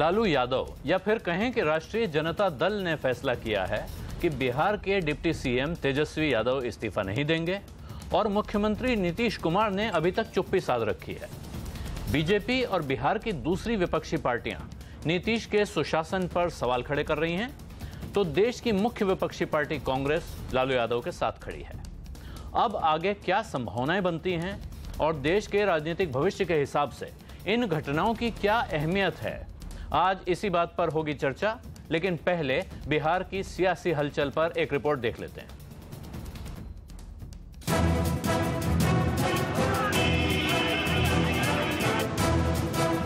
लालू यादव या फिर कहें कि राष्ट्रीय जनता दल ने फैसला किया है कि बिहार के डिप्टी सीएम तेजस्वी यादव इस्तीफा नहीं देंगे और मुख्यमंत्री नीतीश कुमार ने अभी तक चुप्पी साध रखी है। बीजेपी और बिहार की दूसरी विपक्षी पार्टियां नीतीश के सुशासन पर सवाल खड़े कर रही हैं, तो देश की मुख्य विपक्षी पार्टी कांग्रेस लालू यादव के साथ खड़ी है। अब आगे क्या संभावनाएं बनती हैं और देश के राजनीतिक भविष्य के हिसाब से इन घटनाओं की क्या अहमियत है, आज इसी बात पर होगी चर्चा। लेकिन पहले बिहार की सियासी हलचल पर एक रिपोर्ट देख लेते हैं।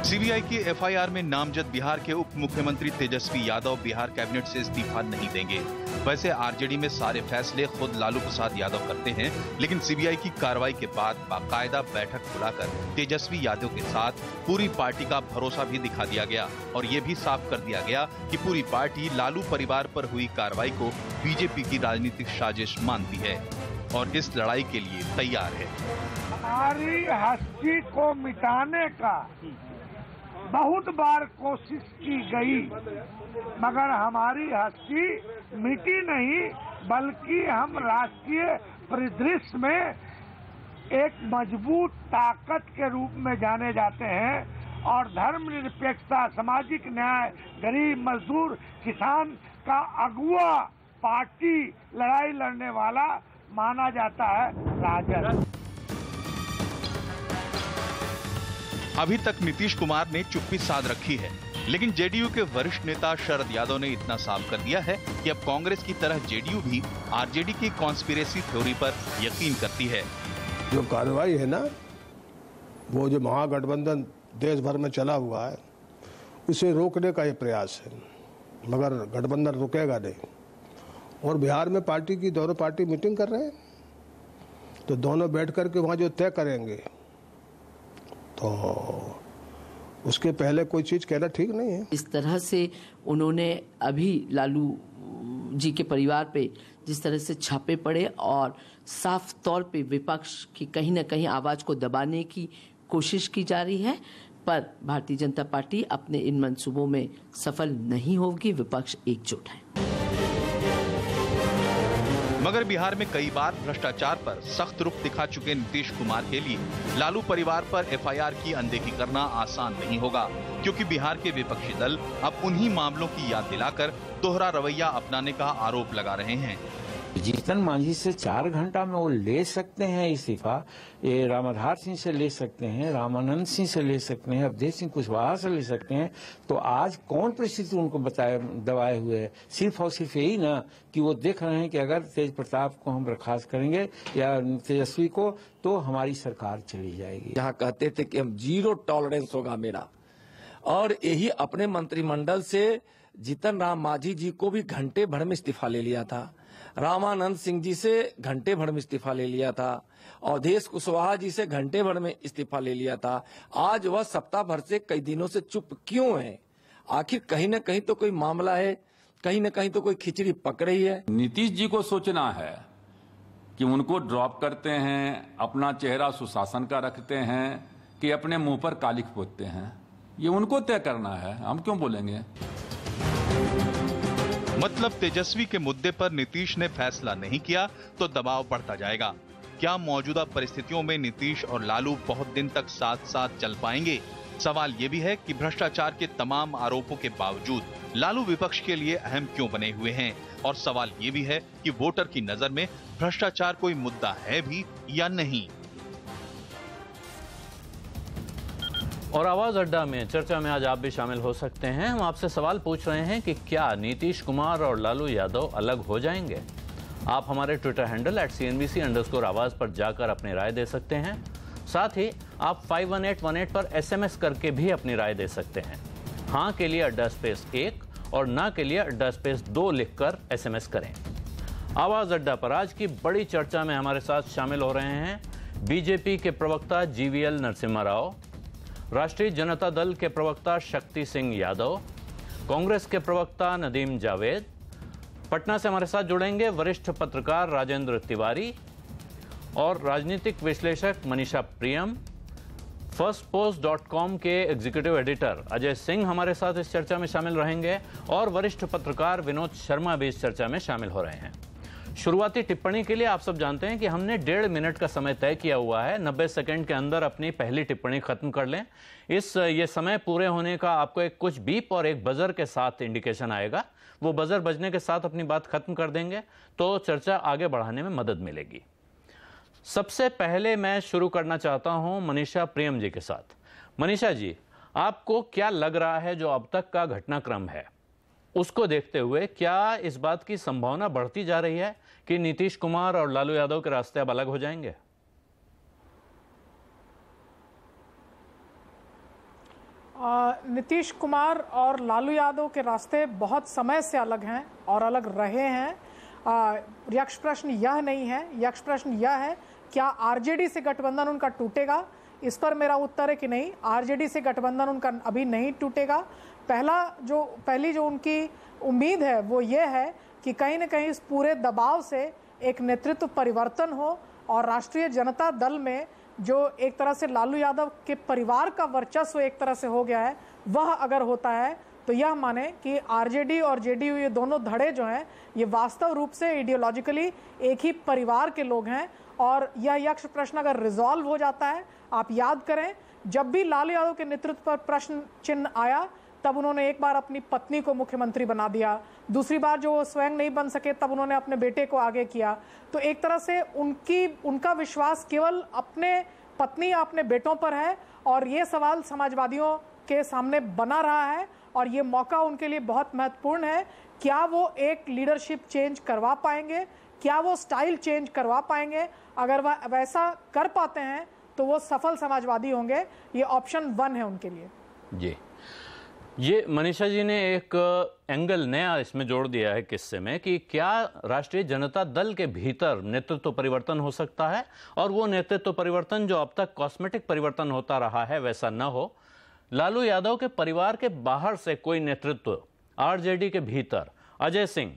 सीबीआई की एफआईआर में नामजद बिहार के उप मुख्यमंत्री तेजस्वी यादव बिहार कैबिनेट से इस्तीफा नहीं देंगे। वैसे आरजेडी में सारे फैसले खुद लालू प्रसाद यादव करते हैं, लेकिन सीबीआई की कार्रवाई के बाद बाकायदा बैठक बुलाकर तेजस्वी यादव के साथ पूरी पार्टी का भरोसा भी दिखा दिया गया और ये भी साफ कर दिया गया कि पूरी पार्टी लालू परिवार पर हुई कार्रवाई को बीजेपी की राजनीतिक साजिश मानती है और इस लड़ाई के लिए तैयार है। हमारी हस्ती को मिटाने का बहुत बार कोशिश की गई, मगर हमारी हस्ती मिटी नहीं, बल्कि हम राष्ट्रीय परिदृश्य में एक मजबूत ताकत के रूप में जाने जाते हैं और धर्मनिरपेक्षता, सामाजिक न्याय, गरीब, मजदूर, किसान का अगुआ पार्टी लड़ाई लड़ने वाला माना जाता है राजद। अभी तक नीतीश कुमार ने चुप्पी साध रखी है, लेकिन जेडीयू के वरिष्ठ नेता शरद यादव ने इतना साफ कर दिया है कि अब कांग्रेस की तरह जेडीयू भी आरजेडी की कॉन्स्पिरेसी थ्योरी पर यकीन करती है। जो कार्रवाई है ना, वो जो महागठबंधन देश भर में चला हुआ है, उसे रोकने का ये प्रयास है, मगर गठबंधन रुकेगा नहीं। और बिहार में पार्टी की दोनों पार्टी मीटिंग कर रहे हैं, तो दोनों बैठ करके वहाँ जो तय करेंगे, तो उसके पहले कोई चीज कहना ठीक नहीं है। इस तरह से उन्होंने अभी लालू जी के परिवार पे जिस तरह से छापे पड़े और साफ तौर पे विपक्ष की कहीं न कहीं आवाज को दबाने की कोशिश की जा रही है, पर भारतीय जनता पार्टी अपने इन मंसूबों में सफल नहीं होगी। विपक्ष एकजुट है। मगर बिहार में कई बार भ्रष्टाचार पर सख्त रुख दिखा चुके नीतीश कुमार के लिए लालू परिवार पर एफआईआर की अनदेखी करना आसान नहीं होगा, क्योंकि बिहार के विपक्षी दल अब उन्हीं मामलों की याद दिलाकर दोहरा रवैया अपनाने का आरोप लगा रहे हैं। जीतन मांझी से 4 घंटा में वो ले सकते हैं इस्तीफा, ये रामाधार सिंह से ले सकते हैं, रामानंद सिंह से ले सकते हैं, अवधेश सिंह कुशवाहा से ले सकते हैं। तो आज कौन परिस्थिति उनको दबाए हुए है? सिर्फ और सिर्फ यही ना कि वो देख रहे हैं कि अगर तेज प्रताप को हम बर्खास्त करेंगे या तेजस्वी को, तो हमारी सरकार चली जाएगी। यहाँ कहते थे कि हम 0 टॉलरेंस होगा मेरा, और यही अपने मंत्रिमंडल से जीतन राम मांझी जी को भी घंटे भर में इस्तीफा ले लिया था, रामानंद सिंह जी से घंटे भर में इस्तीफा ले लिया था, अवधेश कुशवाहा जी से घंटे भर में इस्तीफा ले लिया था। आज वह सप्ताह भर से कई दिनों से चुप क्यों है? आखिर कहीं न कहीं तो कोई मामला है, कहीं न कहीं तो कोई खिचड़ी पक रही है। नीतीश जी को सोचना है कि उनको ड्रॉप करते हैं, अपना चेहरा सुशासन का रखते हैं कि अपने मुंह पर कालिख पोतते हैं, ये उनको तय करना है, हम क्यों बोलेंगे। मतलब तेजस्वी के मुद्दे पर नीतीश ने फैसला नहीं किया तो दबाव बढ़ता जाएगा। क्या मौजूदा परिस्थितियों में नीतीश और लालू बहुत दिन तक साथ साथ चल पाएंगे? सवाल ये भी है कि भ्रष्टाचार के तमाम आरोपों के बावजूद लालू विपक्ष के लिए अहम क्यों बने हुए हैं, और सवाल ये भी है कि वोटर की नजर में भ्रष्टाचार कोई मुद्दा है भी या नहीं। और आवाज अड्डा में चर्चा में आज आप भी शामिल हो सकते हैं। हम आपसे सवाल पूछ रहे हैं कि क्या नीतीश कुमार और लालू यादव अलग हो जाएंगे? आप हमारे ट्विटर हैंडल @CNBC_आवाज पर जाकर अपनी राय दे सकते हैं। साथ ही आप 51818 पर SMS करके भी अपनी राय दे सकते हैं। हाँ के लिए @1 और ना के लिए @2 लिखकर SMS करें। आवाज अड्डा पर आज की बड़ी चर्चा में हमारे साथ शामिल हो रहे हैं बीजेपी के प्रवक्ता GVL नरसिम्हा राव, राष्ट्रीय जनता दल के प्रवक्ता शक्ति सिंह यादव, कांग्रेस के प्रवक्ता नदीम जावेद, पटना से हमारे साथ जुड़ेंगे वरिष्ठ पत्रकार राजेंद्र तिवारी और राजनीतिक विश्लेषक मनीषा प्रियम, firstpost.com के एग्जीक्यूटिव एडिटर अजय सिंह हमारे साथ इस चर्चा में शामिल रहेंगे और वरिष्ठ पत्रकार विनोद शर्मा भी इस चर्चा में शामिल हो रहे हैं। शुरुआती टिप्पणी के लिए आप सब जानते हैं कि हमने 1.5 मिनट का समय तय किया हुआ है। 90 सेकंड के अंदर अपनी पहली टिप्पणी खत्म कर लें। ये समय पूरे होने का आपको एक कुछ बीप और एक बजर के साथ इंडिकेशन आएगा। वो बजर बजने के साथ अपनी बात खत्म कर देंगे तो चर्चा आगे बढ़ाने में मदद मिलेगी। सबसे पहले मैं शुरू करना चाहता हूं मनीषा प्रियम जी के साथ। मनीषा जी, आपको क्या लग रहा है जो अब तक का घटनाक्रम है उसको देखते हुए क्या इस बात की संभावना बढ़ती जा रही है कि नीतीश कुमार और लालू यादव के रास्ते अब अलग हो जाएंगे? नीतीश कुमार और लालू यादव के रास्ते बहुत समय से अलग हैं और अलग रहे हैं। यक्ष प्रश्न यह नहीं है, यक्ष प्रश्न यह है क्या आरजेडी से गठबंधन उनका टूटेगा? इस पर मेरा उत्तर है कि नहीं, आरजेडी से गठबंधन उनका अभी नहीं टूटेगा। पहली जो उनकी उम्मीद है वो ये है कि कहीं न कहीं इस पूरे दबाव से एक नेतृत्व परिवर्तन हो और राष्ट्रीय जनता दल में जो एक तरह से लालू यादव के परिवार का वर्चस्व एक तरह से हो गया है, वह अगर होता है तो यह माने कि आरजेडी और जेडीयू ये दोनों धड़े जो हैं ये वास्तव रूप से आइडियोलॉजिकली एक ही परिवार के लोग हैं। और यह यक्ष प्रश्न अगर रिजॉल्व हो जाता है, आप याद करें जब भी लालू यादव के नेतृत्व पर प्रश्न चिन्ह आया तब उन्होंने एक बार अपनी पत्नी को मुख्यमंत्री बना दिया, दूसरी बार जो स्वयं नहीं बन सके तब उन्होंने अपने बेटे को आगे किया। तो एक तरह से उनका विश्वास केवल अपने पत्नी या अपने बेटों पर है और ये सवाल समाजवादियों के सामने बना रहा है और ये मौका उनके लिए बहुत महत्वपूर्ण है। क्या वो एक लीडरशिप चेंज करवा पाएंगे? क्या वो स्टाइल चेंज करवा पाएंगे? अगर वह वैसा कर पाते हैं तो वो सफल समाजवादी होंगे। ये ऑप्शन 1 है उनके लिए। जी, ये मनीषा जी ने एक एंगल नया इसमें जोड़ दिया है किस्से में कि क्या राष्ट्रीय जनता दल के भीतर नेतृत्व परिवर्तन हो सकता है और वो नेतृत्व परिवर्तन जो अब तक कॉस्मेटिक परिवर्तन होता रहा है वैसा न हो। लालू यादव के परिवार के बाहर से कोई नेतृत्व आरजेडी के भीतर। अजय सिंह,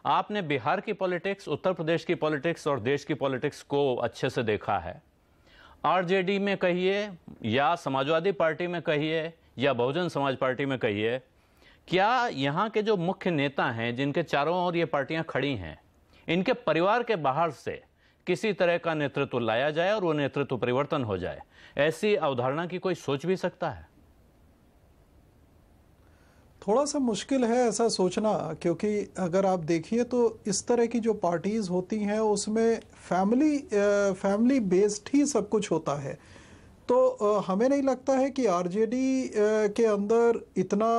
आपने बिहार की पॉलिटिक्स, उत्तर प्रदेश की पॉलिटिक्स और देश की पॉलिटिक्स को अच्छे से देखा है। आरजेडी में कहिए या समाजवादी पार्टी में कहिए या बहुजन समाज पार्टी में कहिए, क्या यहाँ के जो मुख्य नेता हैं जिनके चारों ओर ये पार्टियां खड़ी हैं, इनके परिवार के बाहर से किसी तरह का नेतृत्व लाया जाए और वो नेतृत्व परिवर्तन हो जाए, ऐसी अवधारणा की कोई सोच भी सकता है? थोड़ा सा मुश्किल है ऐसा सोचना, क्योंकि अगर आप देखिए तो इस तरह की जो पार्टीज होती हैं उसमें फैमिली बेस्ड ही सब कुछ होता है। तो हमें नहीं लगता है कि आरजेडी के अंदर इतना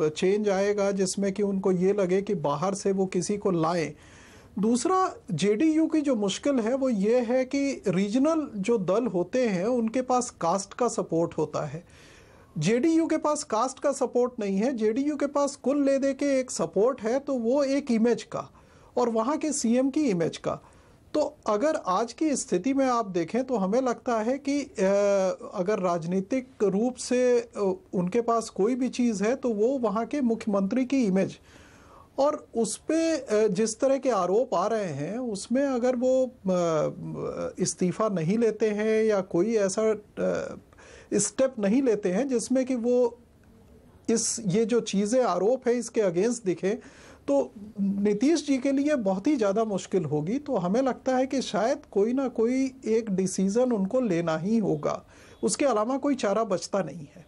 चेंज आएगा जिसमें कि उनको ये लगे कि बाहर से वो किसी को लाएं। दूसरा, जेडीयू की जो मुश्किल है वो ये है कि रीजनल जो दल होते हैं उनके पास कास्ट का सपोर्ट होता है। जेडीयू के पास कास्ट का सपोर्ट नहीं है। जेडीयू के पास कुल ले दे के एक सपोर्ट है तो वो एक इमेज का और वहाँ के सीएम की इमेज का। तो अगर आज की स्थिति में आप देखें तो हमें लगता है कि अगर राजनीतिक रूप से उनके पास कोई भी चीज़ है तो वो वहाँ के मुख्यमंत्री की इमेज और उस पे जिस तरह के आरोप आ रहे हैं उसमें अगर वो इस्तीफा नहीं लेते हैं या कोई ऐसा स्टेप नहीं लेते हैं जिसमें कि वो ये जो चीज़ें आरोप है इसके अगेंस्ट दिखे तो नीतीश जी के लिए बहुत ही ज़्यादा मुश्किल होगी। तो हमें लगता है कि शायद कोई ना कोई एक डिसीजन उनको लेना ही होगा, उसके अलावा कोई चारा बचता नहीं है।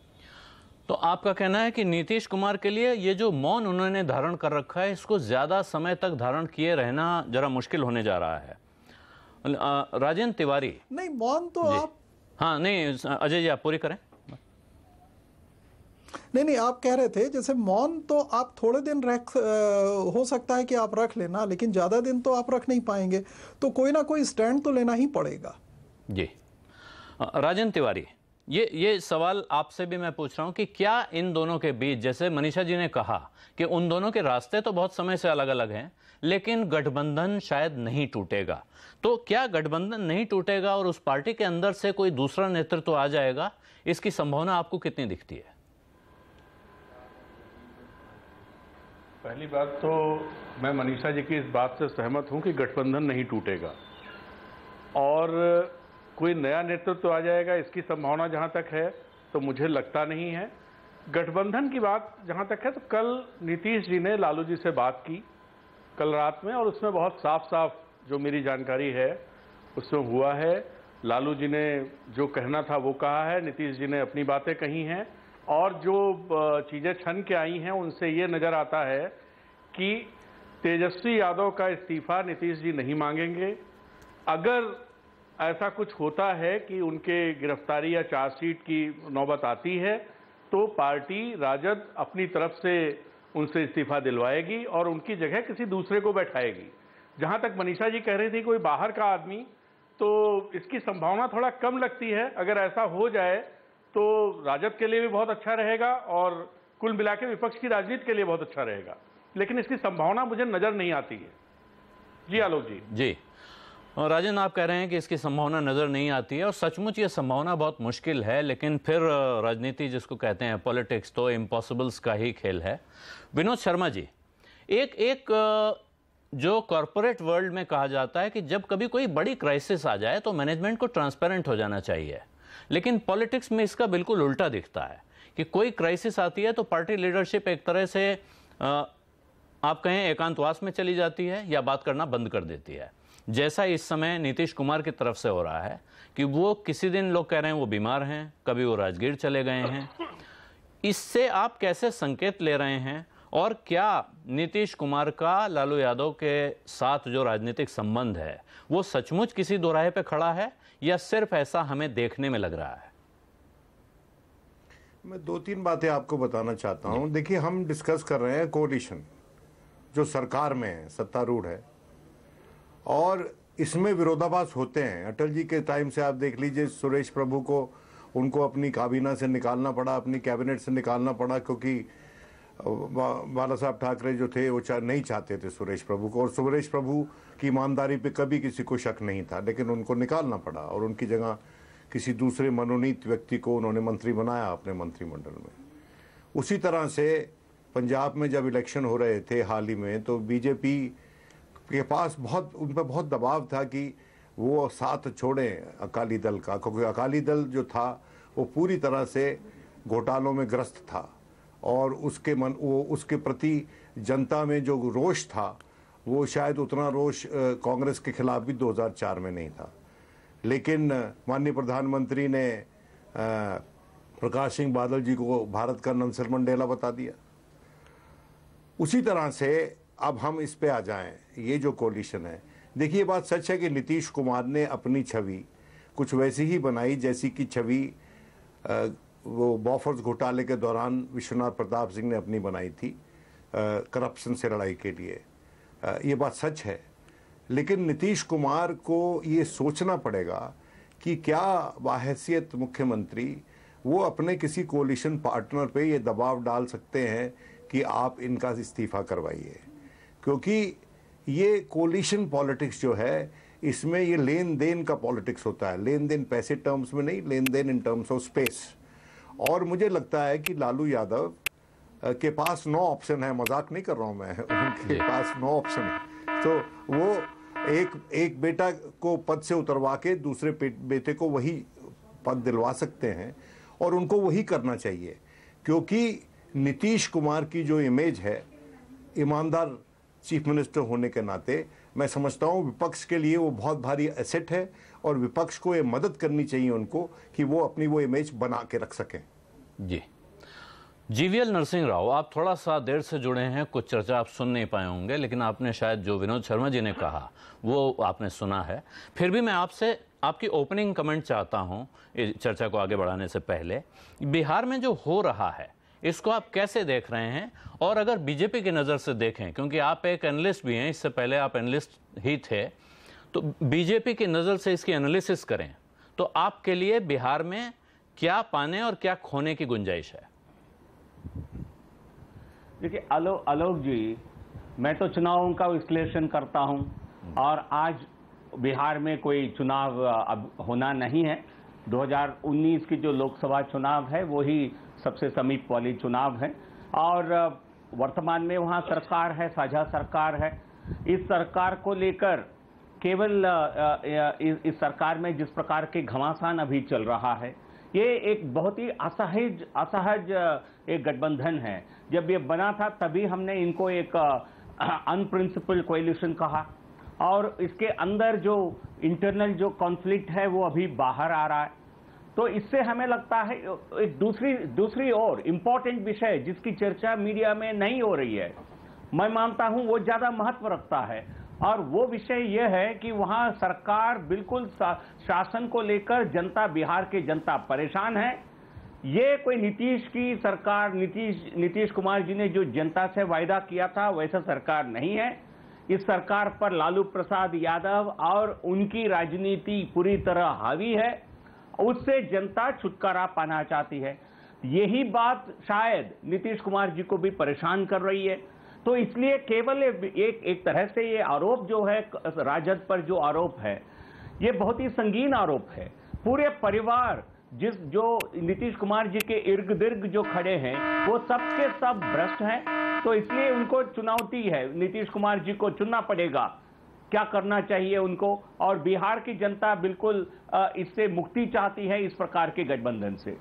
तो आपका कहना है कि नीतीश कुमार के लिए ये जो मौन उन्होंने धारण कर रखा है इसको ज़्यादा समय तक धारण किए रहना जरा मुश्किल होने जा रहा है। राजेंद्र तिवारी, नहीं मौन तो आप, हाँ नहीं अजय जी आप पूरी करें। नहीं आप कह रहे थे जैसे मौन तो आप थोड़े दिन हो सकता है कि आप रख लेना, लेकिन ज्यादा दिन तो आप रख नहीं पाएंगे, तो कोई ना कोई स्टैंड तो लेना ही पड़ेगा। जी राजेंद्र तिवारी, ये सवाल आपसे भी मैं पूछ रहा हूं कि क्या इन दोनों के बीच, जैसे मनीषा जी ने कहा कि उन दोनों के रास्ते तो बहुत समय से अलग अलग हैं लेकिन गठबंधन शायद नहीं टूटेगा, तो क्या गठबंधन नहीं टूटेगा और उस पार्टी के अंदर से कोई दूसरा नेतृत्व आ जाएगा, इसकी संभावना आपको कितनी दिखती है? पहली बात तो मैं मनीषा जी की इस बात से सहमत हूं कि गठबंधन नहीं टूटेगा और कोई नया नेतृत्व आ जाएगा इसकी संभावना जहां तक है तो मुझे लगता नहीं है। गठबंधन की बात जहां तक है तो कल नीतीश जी ने लालू जी से बात की कल रात में, और उसमें बहुत साफ साफ जो मेरी जानकारी है उसमें हुआ है। लालू जी ने जो कहना था वो कहा है, नीतीश जी ने अपनी बातें कही हैं, और जो चीज़ें छन के आई हैं उनसे ये नज़र आता है कि तेजस्वी यादव का इस्तीफा नीतीश जी नहीं मांगेंगे। अगर ऐसा कुछ होता है कि उनके गिरफ्तारी या चार्जशीट की नौबत आती है तो पार्टी राजद अपनी तरफ से उनसे इस्तीफा दिलवाएगी और उनकी जगह किसी दूसरे को बैठाएगी। जहां तक मनीषा जी कह रही थी कोई बाहर का आदमी, तो इसकी संभावना थोड़ा कम लगती है। अगर ऐसा हो जाए तो राजद के लिए भी बहुत अच्छा रहेगा और कुल मिला के विपक्ष की राजनीति के लिए बहुत अच्छा रहेगा, लेकिन इसकी संभावना मुझे नजर नहीं आती है। जी आलोक जी। जी, और राजन आप कह रहे हैं कि इसकी संभावना नजर नहीं आती है, और सचमुच ये संभावना बहुत मुश्किल है, लेकिन फिर राजनीति जिसको कहते हैं पॉलिटिक्स तो इम्पॉसिबल्स का ही खेल है। विनोद शर्मा जी, एक जो कॉरपोरेट वर्ल्ड में कहा जाता है कि जब कभी कोई बड़ी क्राइसिस आ जाए तो मैनेजमेंट को ट्रांसपेरेंट हो जाना चाहिए, लेकिन पॉलिटिक्स में इसका बिल्कुल उल्टा दिखता है कि कोई क्राइसिस आती है तो पार्टी लीडरशिप एक तरह से आप कहें एकांतवास में चली जाती है या बात करना बंद कर देती है, जैसा इस समय नीतीश कुमार की तरफ से हो रहा है कि वो किसी दिन लोग कह रहे हैं वो बीमार हैं, कभी वो राजगीर चले गए हैं। इससे आप कैसे संकेत ले रहे हैं, और क्या नीतीश कुमार का लालू यादव के साथ जो राजनीतिक संबंध है वो सचमुच किसी दोराहे पे खड़ा है या सिर्फ ऐसा हमें देखने में लग रहा है? मैं 2-3 बातें आपको बताना चाहता हूं। देखिए, हम डिस्कस कर रहे हैं कोalition जो सरकार में है, सत्तारूढ़ है, और इसमें विरोधाभास होते हैं। अटल जी के टाइम से आप देख लीजिए, सुरेश प्रभु को उनको अपनी काबीना से निकालना पड़ा, अपनी कैबिनेट से निकालना पड़ा, क्योंकि बाला साहब ठाकरे जो थे वो नहीं चाहते थे सुरेश प्रभु को, और सुरेश प्रभु की ईमानदारी पे कभी किसी को शक नहीं था, लेकिन उनको निकालना पड़ा और उनकी जगह किसी दूसरे मनोनीत व्यक्ति को उन्होंने मंत्री बनाया अपने मंत्रिमंडल में। उसी तरह से पंजाब में जब इलेक्शन हो रहे थे हाल ही में, तो बीजेपी के पास उन पर बहुत दबाव था कि वो साथ छोड़ें अकाली दल का, क्योंकि अकाली दल जो था वो पूरी तरह से घोटालों में ग्रस्त था, और उसके प्रति जनता में जो रोष था वो शायद उतना रोष कांग्रेस के खिलाफ भी 2004 में नहीं था। लेकिन माननीय प्रधानमंत्री ने प्रकाश सिंह बादल जी को भारत का नेल्सन मंडेला बता दिया। उसी तरह से अब हम इस पे आ जाएं, ये जो कोalition है, देखिए बात सच है कि नीतीश कुमार ने अपनी छवि कुछ वैसी ही बनाई जैसी कि छवि वो बॉफर्स घोटाले के दौरान विश्वनाथ प्रताप सिंह ने अपनी बनाई थी करप्शन से लड़ाई के लिए। ये बात सच है, लेकिन नीतीश कुमार को ये सोचना पड़ेगा कि क्या बाहैसियत मुख्यमंत्री वो अपने किसी कोalition पार्टनर पे ये दबाव डाल सकते हैं कि आप इनका इस्तीफा करवाइए, क्योंकि ये कोalition पॉलिटिक्स जो है इसमें ये लेन देन का पॉलिटिक्स होता है, लेन देन पैसे टर्म्स में नहीं, लेन देन इन टर्म्स ऑफ स्पेस। और मुझे लगता है कि लालू यादव के पास 9 ऑप्शन है, मजाक नहीं कर रहा हूं मैं, उनके पास 9 ऑप्शन है। तो वो एक बेटा को पद से उतरवा के दूसरे बेटे को वही पद दिलवा सकते हैं, और उनको वही करना चाहिए, क्योंकि नीतीश कुमार की जो इमेज है ईमानदार चीफ मिनिस्टर होने के नाते, मैं समझता हूं विपक्ष के लिए वो बहुत भारी एसेट है, और विपक्ष को ये मदद करनी चाहिए उनको कि वो अपनी वो इमेज बना के रख सकें। जी, जीवीएल नरसिंह राव, आप थोड़ा सा देर से जुड़े हैं, कुछ चर्चा आप सुन नहीं पाए होंगे, लेकिन आपने शायद जो विनोद शर्मा जी ने कहा वो आपने सुना है। फिर भी मैं आपसे आपकी ओपनिंग कमेंट चाहता हूं इस चर्चा को आगे बढ़ाने से पहले। बिहार में जो हो रहा है इसको आप कैसे देख रहे हैं, और अगर बीजेपी की नज़र से देखें, क्योंकि आप एक एनालिस्ट भी हैं, इससे पहले आप एनालिस्ट ही थे, तो बीजेपी की नज़र से इसकी एनालिसिस करें तो आपके लिए बिहार में क्या पाने और क्या खोने की गुंजाइश है? देखिए आलोक जी, मैं तो चुनावों का विश्लेषण करता हूं, और आज बिहार में कोई चुनाव अब होना नहीं है। 2019 की जो लोकसभा चुनाव है वही सबसे समीप वाली चुनाव है, और वर्तमान में वहां सरकार है, साझा सरकार है। इस सरकार को लेकर केवल इस सरकार में जिस प्रकार के घमासान अभी चल रहा है, ये एक बहुत ही असहज एक गठबंधन है। जब ये बना था तभी हमने इनको एक अनप्रिंसिपल कोएलिशन कहा, और इसके अंदर जो इंटरनल जो कॉन्फ्लिक्ट है वो अभी बाहर आ रहा है। तो इससे हमें लगता है एक दूसरी और इम्पोर्टेंट विषय जिसकी चर्चा मीडिया में नहीं हो रही है, मैं मानता हूं वो ज्यादा महत्व रखता है, और वो विषय ये है कि वहां सरकार बिल्कुल शासन को लेकर जनता, बिहार की जनता परेशान है। ये कोई नीतीश की सरकार, नीतीश कुमार जी ने जो जनता से वायदा किया था वैसा सरकार नहीं है। इस सरकार पर लालू प्रसाद यादव और उनकी राजनीति पूरी तरह हावी है, उससे जनता छुटकारा पाना चाहती है। यही बात शायद नीतीश कुमार जी को भी परेशान कर रही है। तो इसलिए केवल एक तरह से ये आरोप जो है राजद पर जो आरोप है, ये बहुत ही संगीन आरोप है। पूरे परिवार जो नीतीश कुमार जी के इर्द गिर्द जो खड़े हैं वो सबके सब भ्रष्ट हैं। तो इसलिए उनको चुनौती है, नीतीश कुमार जी को चुनना पड़ेगा क्या करना चाहिए उनको, और बिहार की जनता बिल्कुल इससे मुक्ति चाहती है, इस प्रकार के गठबंधन से।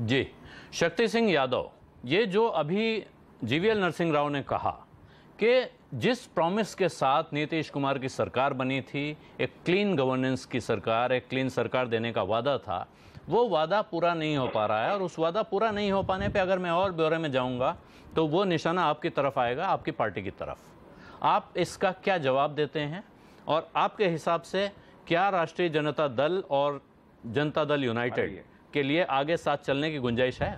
जी, शक्ति सिंह यादव, ये जो अभी जीवीएल नरसिंह राव ने कहा कि जिस प्रॉमिस के साथ नीतीश कुमार की सरकार बनी थी, एक क्लीन गवर्नेंस की सरकार, एक क्लीन सरकार देने का वादा था, वो वादा पूरा नहीं हो पा रहा है। और उस वादा पूरा नहीं हो पाने पे अगर मैं और ब्यौरे में जाऊंगा तो वो निशाना आपकी तरफ आएगा, आपकी पार्टी की तरफ। आप इसका क्या जवाब देते हैं, और आपके हिसाब से क्या राष्ट्रीय जनता दल और जनता दल यूनाइटेड के लिए आगे साथ चलने की गुंजाइश है?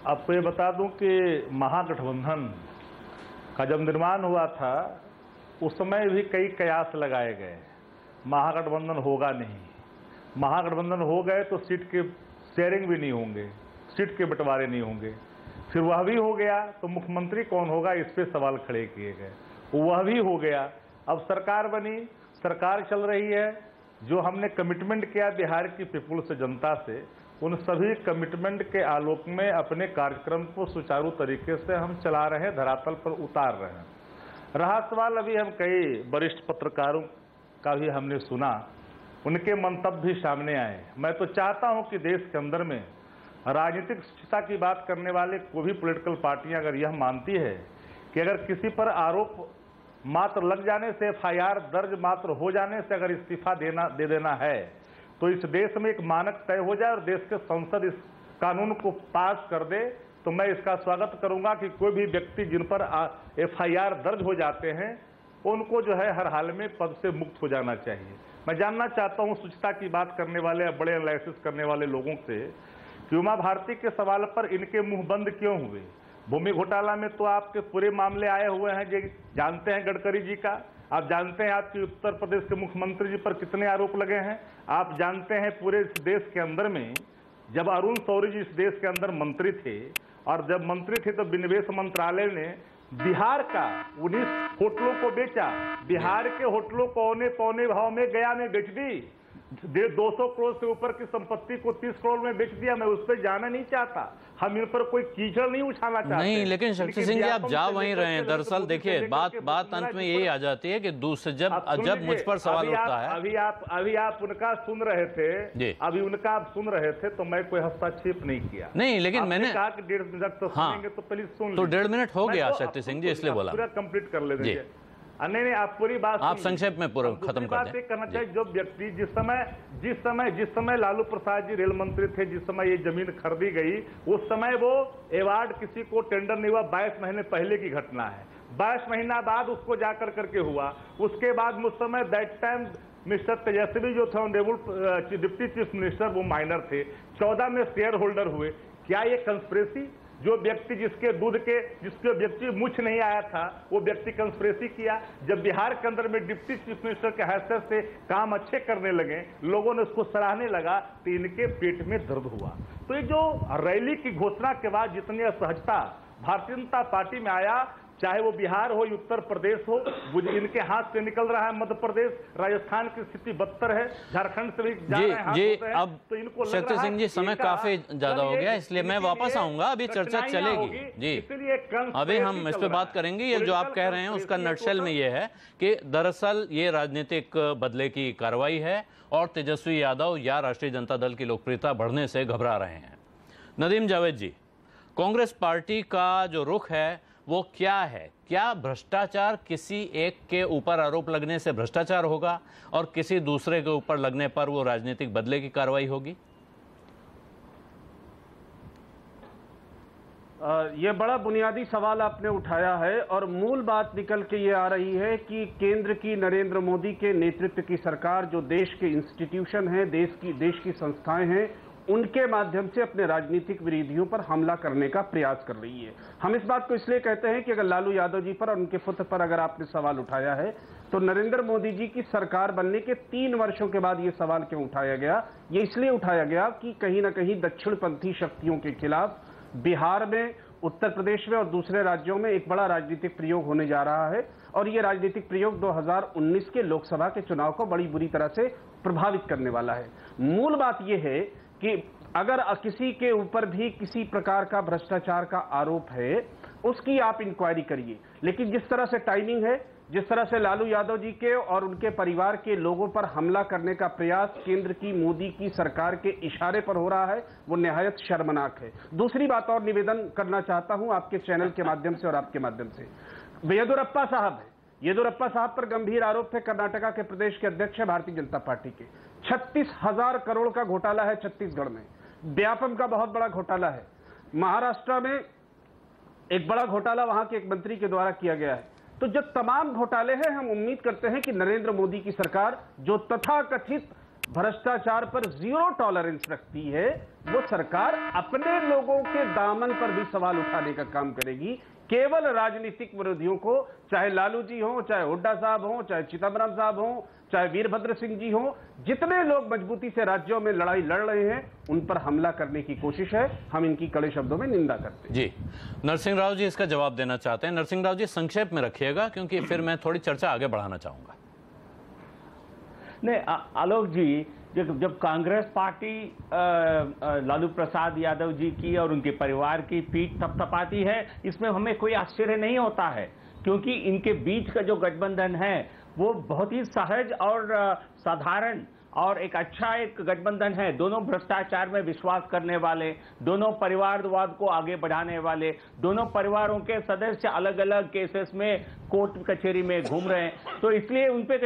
आपको ये बता दूं कि महागठबंधन का जब निर्माण हुआ था उस समय भी कई कयास लगाए गए, महागठबंधन होगा नहीं, महागठबंधन हो गए तो सीट के शेयरिंग भी नहीं होंगे, सीट के बंटवारे नहीं होंगे। फिर वह भी हो गया तो मुख्यमंत्री कौन होगा, इस पे सवाल खड़े किए गए, वह भी हो गया। अब सरकार बनी, सरकार चल रही है। जो हमने कमिटमेंट किया बिहार की पीपुल से, जनता से, उन सभी कमिटमेंट के आलोक में अपने कार्यक्रम को सुचारू तरीके से हम चला रहे हैं, धरातल पर उतार रहे हैं। रहा सवाल, अभी हम कई वरिष्ठ पत्रकारों का भी हमने सुना, उनके मंतव्य भी सामने आए। मैं तो चाहता हूं कि देश के अंदर में राजनीतिक शिक्षा की बात करने वाले कोई भी पॉलिटिकल पार्टियां अगर यह मानती है कि अगर किसी पर आरोप मात्र लग जाने से, एफआईआर दर्ज मात्र हो जाने से अगर इस्तीफा दे देना है, तो इस देश में एक मानक तय हो जाए और देश के संसद इस कानून को पास कर दे, तो मैं इसका स्वागत करूंगा कि कोई भी व्यक्ति जिन पर एफआईआर दर्ज हो जाते हैं उनको जो है हर हाल में पद से मुक्त हो जाना चाहिए। मैं जानना चाहता हूं स्वच्छता की बात करने वाले, बड़े एनालिसिस करने वाले लोगों से कि उमा भारती के सवाल पर इनके मुंह बंद क्यों हुए। भूमि घोटाला में तो आपके पूरे मामले आए हुए हैं, जो जानते हैं गडकरी जी का, आप जानते हैं आपके उत्तर प्रदेश के मुख्यमंत्री जी पर कितने आरोप लगे हैं, आप जानते हैं पूरे इस देश के अंदर में जब अरुण शौरी जी इस देश के अंदर मंत्री थे, और जब मंत्री थे तो विनिवेश मंत्रालय ने बिहार का 19 होटलों को बेचा, बिहार के होटलों को पौने भाव में गया में बेच दी, 200 करोड़ से ऊपर की संपत्ति को 30 करोड़ में बेच दिया। मैं उस पर जाना नहीं चाहता, हम इन पर कोई कीचड़ नहीं उछालना चाहते। नहीं, लेकिन शक्ति सिंह जी आप जा वहीं रहे हैं। दरअसल देखिए, बात अंत में यही आ जाती है कि दूसरे जब मुझ पर सवाल उठता है, अभी आप उनका सुन रहे थे, अभी उनका आप सुन रहे थे, तो मैं कोई हस्तक्षेप नहीं किया। नहीं, लेकिन मैंने कहा कि 1.5 मिनट तो सुनेंगे, तो प्लीज सुन लीजिए। तो 1.5 मिनट हो गया शक्ति सिंह जी, इसलिए बोला पूरा कंप्लीट कर ले दीजिए। नहीं, आप पूरी बात आप संक्षेप में पूरा खत्म कर दें। करना चाहिए, जो व्यक्ति जिस समय लालू प्रसाद जी रेल मंत्री थे, जिस समय ये जमीन खरीदी गई, उस समय वो अवार्ड किसी को टेंडर नहीं हुआ, 22 महीने पहले की घटना है। 22 महीना बाद उसको जाकर करके हुआ। उसके बाद उस समय दैट टाइम मिस्टर तेजस्वी जो थे ऑनरेबल डिप्टी चीफ मिनिस्टर, वो माइनर थे, 14 में शेयर होल्डर हुए। क्या ये कंस्पिरेसी, जो व्यक्ति जिसके व्यक्ति मुछ नहीं आया था, वो व्यक्ति कंस्पिरेसी किया। जब बिहार के अंदर में डिप्टी चीफ मिनिस्टर के हैसियत से काम अच्छे करने लगे, लोगों ने उसको सराहने लगा, तो इनके पेट में दर्द हुआ। तो ये जो रैली की घोषणा के बाद जितनी असहजता भारतीय जनता पार्टी में आया, चाहे वो बिहार हो या उत्तर प्रदेश हो, इनके हाथ से निकल रहा है मध्य प्रदेश, राजस्थान की स्थिति बदतर है, झारखंड से भी जा रहे हैं, जी अब तो इनको शक्ति सिंह जी समय काफी ज्यादा हो गया, इसलिए मैं वापस आऊंगा, अभी चर्चा चलेगी जी, अभी हम इस पे बात करेंगे। ये जो आप कह रहे हैं उसका नटशेल में ये है कि दरअसल ये राजनीतिक बदले की कार्रवाई है और तेजस्वी यादव या राष्ट्रीय जनता दल की लोकप्रियता बढ़ने से घबरा रहे हैं। नदीम जावेद जी, कांग्रेस पार्टी का जो रुख है वो क्या है? क्या भ्रष्टाचार किसी एक के ऊपर आरोप लगने से भ्रष्टाचार होगा और किसी दूसरे के ऊपर लगने पर वो राजनीतिक बदले की कार्रवाई होगी? ये बड़ा बुनियादी सवाल आपने उठाया है और मूल बात निकल के ये आ रही है कि केंद्र की नरेंद्र मोदी के नेतृत्व की सरकार जो देश के इंस्टीट्यूशन हैं, देश की संस्थाएं हैं, उनके माध्यम से अपने राजनीतिक विरोधियों पर हमला करने का प्रयास कर रही है। हम इस बात को इसलिए कहते हैं कि अगर लालू यादव जी पर और उनके पुत्र पर अगर आपने सवाल उठाया है तो नरेंद्र मोदी जी की सरकार बनने के 3 वर्षों के बाद ये सवाल क्यों उठाया गया? ये इसलिए उठाया गया कि कहीं ना कहीं दक्षिणपंथी शक्तियों के खिलाफ बिहार में, उत्तर प्रदेश में और दूसरे राज्यों में एक बड़ा राजनीतिक प्रयोग होने जा रहा है और ये राजनीतिक प्रयोग 2019 के लोकसभा के चुनाव को बड़ी बुरी तरह से प्रभावित करने वाला है। मूल बात यह है कि अगर किसी के ऊपर भी किसी प्रकार का भ्रष्टाचार का आरोप है, उसकी आप इंक्वायरी करिए, लेकिन जिस तरह से टाइमिंग है, जिस तरह से लालू यादव जी के और उनके परिवार के लोगों पर हमला करने का प्रयास केंद्र की मोदी की सरकार के इशारे पर हो रहा है, वो निहायत शर्मनाक है। दूसरी बात और निवेदन करना चाहता हूं आपके चैनल के माध्यम से और आपके माध्यम से, येदियुरप्पा साहब है, येदियुरप्पा साहब पर गंभीर आरोप थे, कर्नाटका के प्रदेश के अध्यक्ष है भारतीय जनता पार्टी के। 36,000 करोड़ का घोटाला है छत्तीसगढ़ में, व्यापम का बहुत बड़ा घोटाला है, महाराष्ट्र में एक बड़ा घोटाला वहां के एक मंत्री के द्वारा किया गया है। तो जब तमाम घोटाले हैं, हम उम्मीद करते हैं कि नरेंद्र मोदी की सरकार जो तथाकथित भ्रष्टाचार पर 0 टॉलरेंस रखती है, वो सरकार अपने लोगों के दामन पर भी सवाल उठाने का काम करेगी। केवल राजनीतिक विरोधियों को, चाहे लालू जी हो, चाहे हुड्डा साहब हो, चाहे चिदम्बरम साहब हो, चाहे वीरभद्र सिंह जी हो, जितने लोग मजबूती से राज्यों में लड़ाई लड़ रहे हैं, उन पर हमला करने की कोशिश है। हम इनकी कड़े शब्दों में निंदा करते हैं। जी, नरसिंह राव जी इसका जवाब देना चाहते हैं। नरसिंह राव जी संक्षेप में रखिएगा क्योंकि फिर मैं थोड़ी चर्चा आगे बढ़ाना चाहूंगा। नहीं, आलोक जी, जब कांग्रेस पार्टी लालू प्रसाद यादव जी की और उनके परिवार की पीठ थपथपाती है, इसमें हमें कोई आश्चर्य नहीं होता है, क्योंकि इनके बीच का जो गठबंधन है वो बहुत ही सहज और साधारण और एक अच्छा एक गठबंधन है। दोनों भ्रष्टाचार में विश्वास करने वाले, दोनों परिवारवाद को आगे बढ़ाने वाले, दोनों परिवारों के सदस्य अलग अलग केसेस में कोर्ट कचहरी में घूम रहे हैं, तो इसलिए उन पे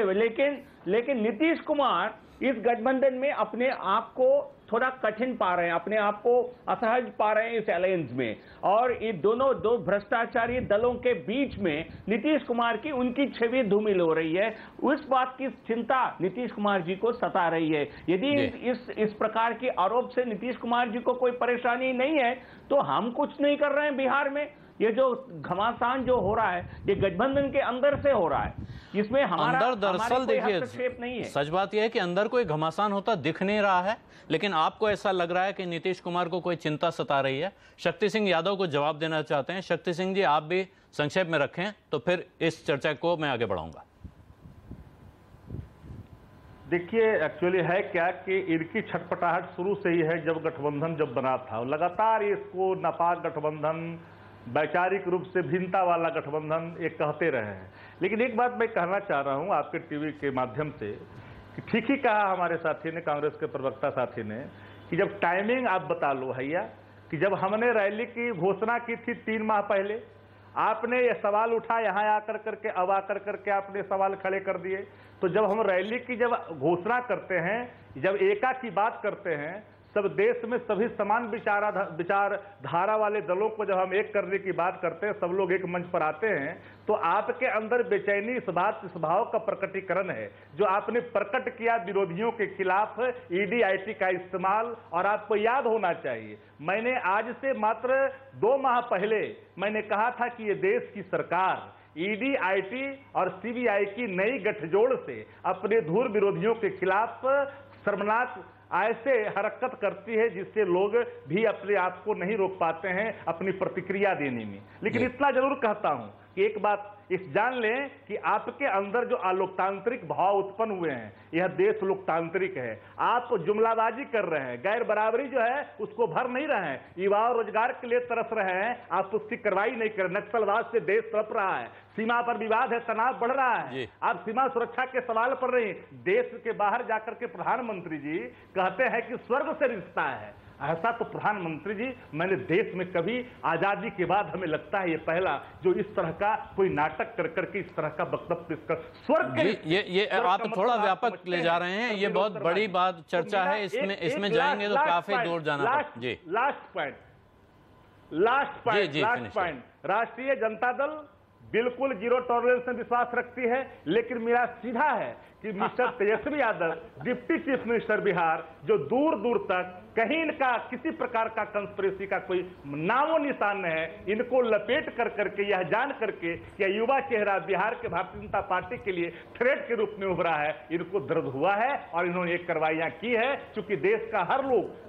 लेकिन नीतीश कुमार इस गठबंधन में अपने आप को थोड़ा कठिन पा रहे हैं, अपने आप को असहज पा रहे हैं इस अलायंस में, और ये दो भ्रष्टाचारी दलों के बीच में नीतीश कुमार की उनकी छवि धूमिल हो रही है। उस बात की चिंता नीतीश कुमार जी को सता रही है। यदि इस प्रकार के आरोप से नीतीश कुमार जी को कोई परेशानी नहीं है तो हम कुछ नहीं कर रहे हैं बिहार में। ये जो घमासान जो हो रहा है, ये गठबंधन के अंदर से हो रहा है, इसमें हमारा अंदर दरअसल देखिए हस्तक्षेप नहीं है। सच बात यह है कि अंदर कोई घमासान होता दिख नहीं रहा है, लेकिन आपको ऐसा लग रहा है कि नीतीश कुमार को कोई चिंता सता रही है। शक्ति सिंह यादव को जवाब देना चाहते हैं। शक्ति सिंह जी, आप भी संक्षेप में रखें तो फिर इस चर्चा को मैं आगे बढ़ाऊंगा। देखिए, एक्चुअली है क्या कि इनकी छटपटाहट शुरू से ही है। जब गठबंधन जब बना था, लगातार इसको नापाक गठबंधन, वैचारिक रूप से भिन्नता वाला गठबंधन ये कहते रहे हैं। लेकिन एक बात मैं कहना चाह रहा हूं आपके टीवी के माध्यम से कि ठीक ही कहा हमारे साथी ने, कांग्रेस के प्रवक्ता साथी ने, कि जब टाइमिंग आप बता लो भैया, कि जब हमने रैली की घोषणा की थी 3 माह पहले, आपने ये सवाल उठा यहाँ आकर करके, अब आकर करके आपने सवाल खड़े कर दिए। तो जब हम रैली की जब घोषणा करते हैं, जब एका की बात करते हैं, सब देश में सभी समान विचारधारा वाले दलों को जब हम एक करने की बात करते हैं, सब लोग एक मंच पर आते हैं, तो आपके अंदर बेचैनी इस भाव का प्रकटीकरण है जो आपने प्रकट किया विरोधियों के खिलाफ ईडी आईटी का इस्तेमाल। और आपको याद होना चाहिए, मैंने आज से मात्र 2 माह पहले मैंने कहा था कि ये देश की सरकार ईडी आईटी और सीबीआई की नई गठजोड़ से अपने धूर विरोधियों के खिलाफ शर्मनाक ऐसे हरकत करती है जिससे लोग भी अपने आप को नहीं रोक पाते हैं अपनी प्रतिक्रिया देने में। लेकिन इतना जरूर कहता हूं कि एक बात इस जान लें कि आपके अंदर जो अलोकतांत्रिक भाव उत्पन्न हुए हैं, यह देश लोकतांत्रिक है। आप जुमलाबाजी कर रहे हैं, गैर बराबरी जो है उसको भर नहीं रहे हैं, युवा रोजगार के लिए तरस रहे हैं, आप उसकी कार्रवाई नहीं कर। नक्सलवाद से देश तड़प रहा है, सीमा पर विवाद है, तनाव बढ़ रहा है, आप सीमा सुरक्षा के सवाल पर नहीं। देश के बाहर जाकर के प्रधानमंत्री जी कहते हैं कि स्वर्ग से रिश्ता है। ऐसा तो प्रधानमंत्री जी मैंने देश में कभी आजादी के बाद हमें लगता है ये पहला जो इस तरह का कोई नाटक कर करके इस तरह का वक्तव्य कर स्वर्ग ये आप थोड़ा व्यापक ले जा रहे हैं, ये बहुत बड़ी बात चर्चा है, इसमें जाएंगे तो काफी दूर जाना। जी लास्ट पॉइंट, राष्ट्रीय जनता दल बिल्कुल जीरो टॉलरेंस में विश्वास रखती है, लेकिन मेरा सीधा है कि mister Tejashwi Yadav deputy chief minister Bihar, जो दूर दूर तक कहीं इनका किसी प्रकार का कंस्पिरेसी का कोई नामो निशान है, इनको लपेट कर करके यह जान करके कि युवा चेहरा बिहार के भारतीय जनता पार्टी के लिए थ्रेट के रूप में उभरा है, इनको दर्द हुआ है और इन्होंने एक कार्रवाइयां की है। चूंकि देश का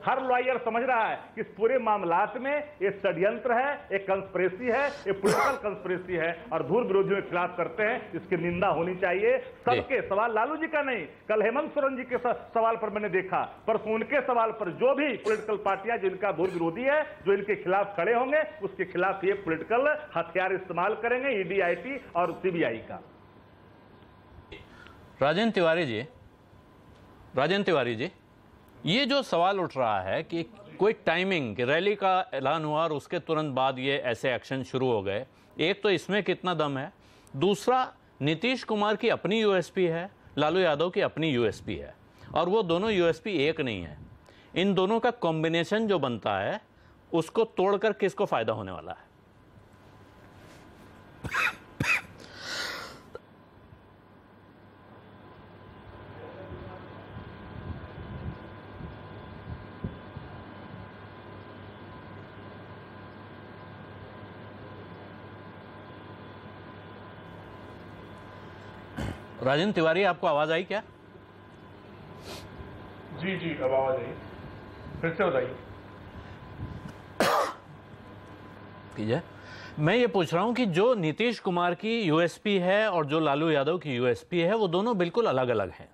हर लॉयर समझ रहा है कि इस पूरे मामलात में एक षड्यंत्र है, एक कंस्पिरेसी है, एक पॉलिटिकल कंस्पिरेसी है और धूल विरोधियों के खिलाफ करते हैं, इसकी निंदा होनी चाहिए सबके। सवाल लालू जी का नहीं, कल हेमंत सोरेन जी के सवाल पर मैंने देखा, परसों उनके सवाल पर जो भी पॉलिटिकल पार्टियां जिनका धूल विरोधी है, जो इनके खिलाफ खड़े होंगे, उसके खिलाफ ये पॉलिटिकल हथियार इस्तेमाल करेंगे, ईडी, आईटी और सीबीआई का। राजेंद्र तिवारी जी, ये जो सवाल उठ रहा है कि कोई टाइमिंग कि रैली का ऐलान हुआ और उसके तुरंत बाद ये ऐसे एक्शन शुरू हो गए, एक तो इसमें कितना दम है, दूसरा नीतीश कुमार की अपनी यूएसपी है, लालू यादव की अपनी यूएसपी है और वो दोनों यूएसपी एक नहीं है। इन दोनों का कॉम्बिनेशन जो बनता है उसको तोड़कर किसको फायदा होने वाला है? राजेंद्र तिवारी, आपको आवाज आई क्या? जी अब आवाज आई, फिर से बताइए। मैं ये पूछ रहा हूं कि जो नीतीश कुमार की यूएसपी है और जो लालू यादव की यूएसपी है, वो दोनों बिल्कुल अलग अलग हैं।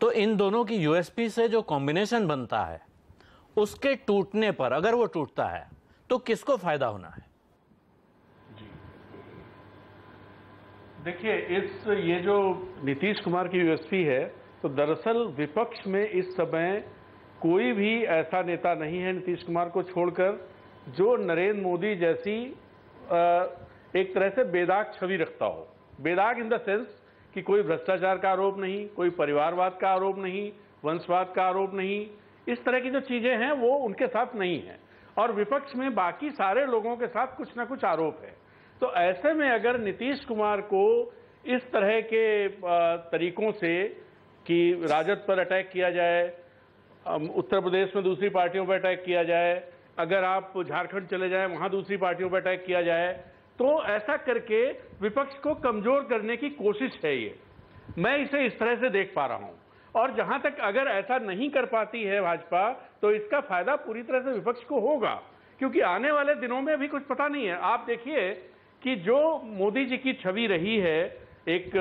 तो इन दोनों की यूएसपी से जो कॉम्बिनेशन बनता है, उसके टूटने पर, अगर वो टूटता है तो किसको फायदा होना है? देखिए, ये जो नीतीश कुमार की यूएसपी है, तो दरअसल विपक्ष में इस समय कोई भी ऐसा नेता नहीं है नीतीश कुमार को छोड़कर जो नरेंद्र मोदी जैसी एक तरह से बेदाग छवि रखता हो। बेदाग इन द सेंस कि कोई भ्रष्टाचार का आरोप नहीं, कोई परिवारवाद का आरोप नहीं, वंशवाद का आरोप नहीं, इस तरह की जो चीजें हैं वो उनके साथ नहीं है। और विपक्ष में बाकी सारे लोगों के साथ कुछ ना कुछ आरोप है। तो ऐसे में अगर नीतीश कुमार को इस तरह के तरीकों से कि राजद पर अटैक किया जाए, उत्तर प्रदेश में दूसरी पार्टियों पर अटैक किया जाए, अगर आप झारखंड चले जाएं वहां दूसरी पार्टियों पर अटैक किया जाए, तो ऐसा करके विपक्ष को कमजोर करने की कोशिश है ये। मैं इसे इस तरह से देख पा रहा हूं। और जहां तक अगर ऐसा नहीं कर पाती है भाजपा, तो इसका फायदा पूरी तरह से विपक्ष को होगा, क्योंकि आने वाले दिनों में भी कुछ पता नहीं है। आप देखिए कि जो मोदी जी की छवि रही है, एक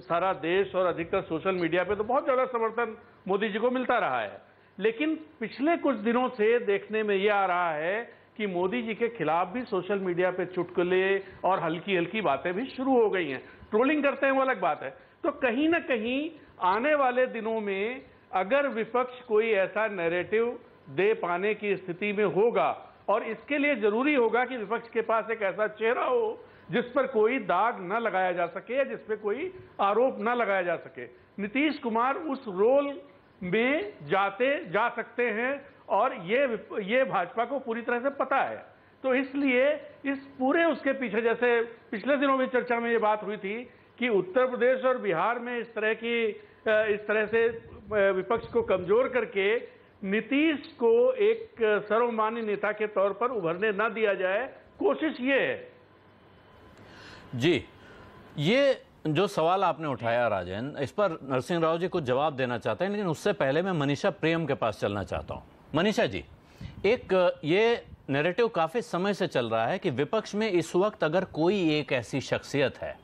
सारा देश और अधिकतर सोशल मीडिया पे तो बहुत ज्यादा समर्थन मोदी जी को मिलता रहा है, लेकिन पिछले कुछ दिनों से देखने में यह आ रहा है कि मोदी जी के खिलाफ भी सोशल मीडिया पे चुटकुले और हल्की हल्की बातें भी शुरू हो गई हैं। ट्रोलिंग करते हैं वो अलग बात है। तो कहीं ना कहीं आने वाले दिनों में अगर विपक्ष कोई ऐसा नैरेटिव दे पाने की स्थिति में होगा, और इसके लिए जरूरी होगा कि विपक्ष के पास एक ऐसा चेहरा हो जिस पर कोई दाग न लगाया जा सके या जिस पर कोई आरोप न लगाया जा सके। नीतीश कुमार उस रोल में जा सकते हैं और ये भाजपा को पूरी तरह से पता है। तो इसलिए इस पूरे उसके पीछे, जैसे पिछले दिनों में चर्चा में ये बात हुई थी कि उत्तर प्रदेश और बिहार में इस तरह से विपक्ष को कमजोर करके नीतीश को एक सर्वमान्य नेता के तौर पर उभरने न दिया जाए, कोशिश ये है। जी, ये जो सवाल आपने उठाया राजेंद्र, इस पर नरसिंह राव जी कुछ जवाब देना चाहते हैं, लेकिन उससे पहले मैं मनीषा प्रेम के पास चलना चाहता हूं। मनीषा जी, एक ये नैरेटिव काफी समय से चल रहा है कि विपक्ष में इस वक्त अगर कोई एक ऐसी शख्सियत है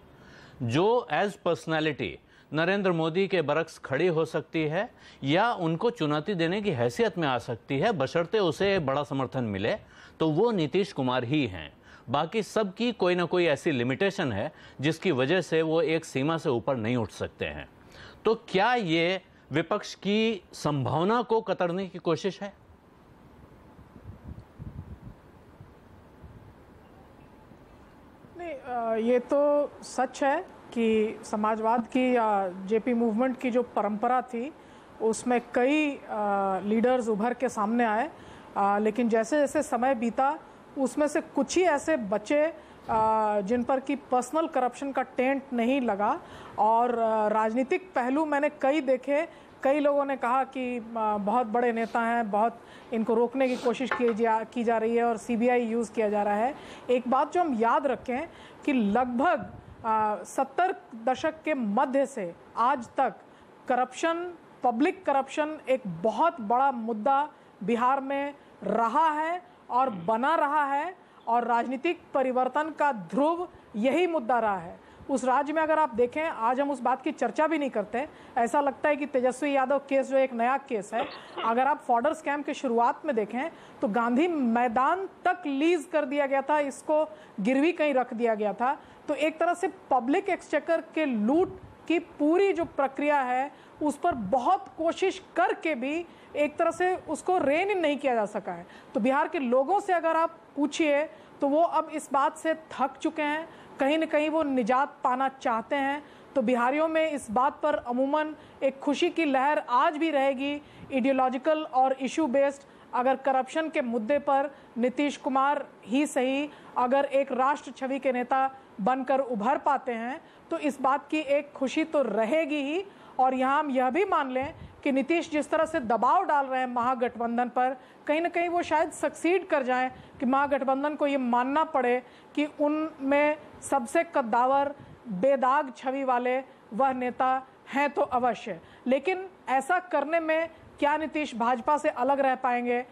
जो एज पर्सनैलिटी नरेंद्र मोदी के बरक्स खड़ी हो सकती है या उनको चुनौती देने की हैसियत में आ सकती है, बशर्ते उसे बड़ा समर्थन मिले, तो वो नीतीश कुमार ही हैं। बाकी सब की कोई ना कोई ऐसी लिमिटेशन है जिसकी वजह से वो एक सीमा से ऊपर नहीं उठ सकते हैं। तो क्या ये विपक्ष की संभावना को कतरने की कोशिश है? नहीं, ये तो सच है कि समाजवाद की जेपी मूवमेंट की जो परंपरा थी उसमें कई लीडर्स उभर के सामने आए, लेकिन जैसे जैसे समय बीता उसमें से कुछ ही ऐसे बचे जिन पर कि पर्सनल करप्शन का टेंट नहीं लगा। और राजनीतिक पहलू मैंने कई देखे, कई लोगों ने कहा कि बहुत बड़े नेता हैं, बहुत इनको रोकने की कोशिश की जा रही है और सीबीआई यूज़ किया जा रहा है। एक बात जो हम याद रखें कि लगभग 70 दशक के मध्य से आज तक करप्शन, पब्लिक करप्शन एक बहुत बड़ा मुद्दा बिहार में रहा है और बना रहा है, और राजनीतिक परिवर्तन का ध्रुव यही मुद्दा रहा है। उस राज्य में अगर आप देखें, आज हम उस बात की चर्चा भी नहीं करते, ऐसा लगता है कि तेजस्वी यादव केस जो एक नया केस है। अगर आप फॉर्डर स्कैम के शुरुआत में देखें तो गांधी मैदान तक लीज कर दिया गया था, इसको गिरवी कहीं रख दिया गया था। तो एक तरह से पब्लिक एक्सचेकर के लूट की पूरी जो प्रक्रिया है उस पर बहुत कोशिश करके भी एक तरह से उसको रेन इन नहीं किया जा सका है। तो बिहार के लोगों से अगर आप पूछिए तो वो अब इस बात से थक चुके हैं, कहीं न कहीं वो निजात पाना चाहते हैं। तो बिहारियों में इस बात पर अमूमन एक खुशी की लहर आज भी रहेगी। आइडियोलॉजिकल और इशू बेस्ड अगर करप्शन के मुद्दे पर नीतीश कुमार ही सही अगर एक राष्ट्र छवि के नेता बनकर उभर पाते हैं तो इस बात की एक खुशी तो रहेगी ही। और यहाँ हम यह भी मान लें कि नीतीश जिस तरह से दबाव डाल रहे हैं महागठबंधन पर, कहीं ना कहीं वो शायद सक्सीड कर जाएं कि महागठबंधन को ये मानना पड़े कि उनमें सबसे कद्दावर, बेदाग छवि वाले वह नेता हैं तो अवश्य। लेकिन ऐसा करने में क्या नीतीश भाजपा से अलग रह पाएंगे?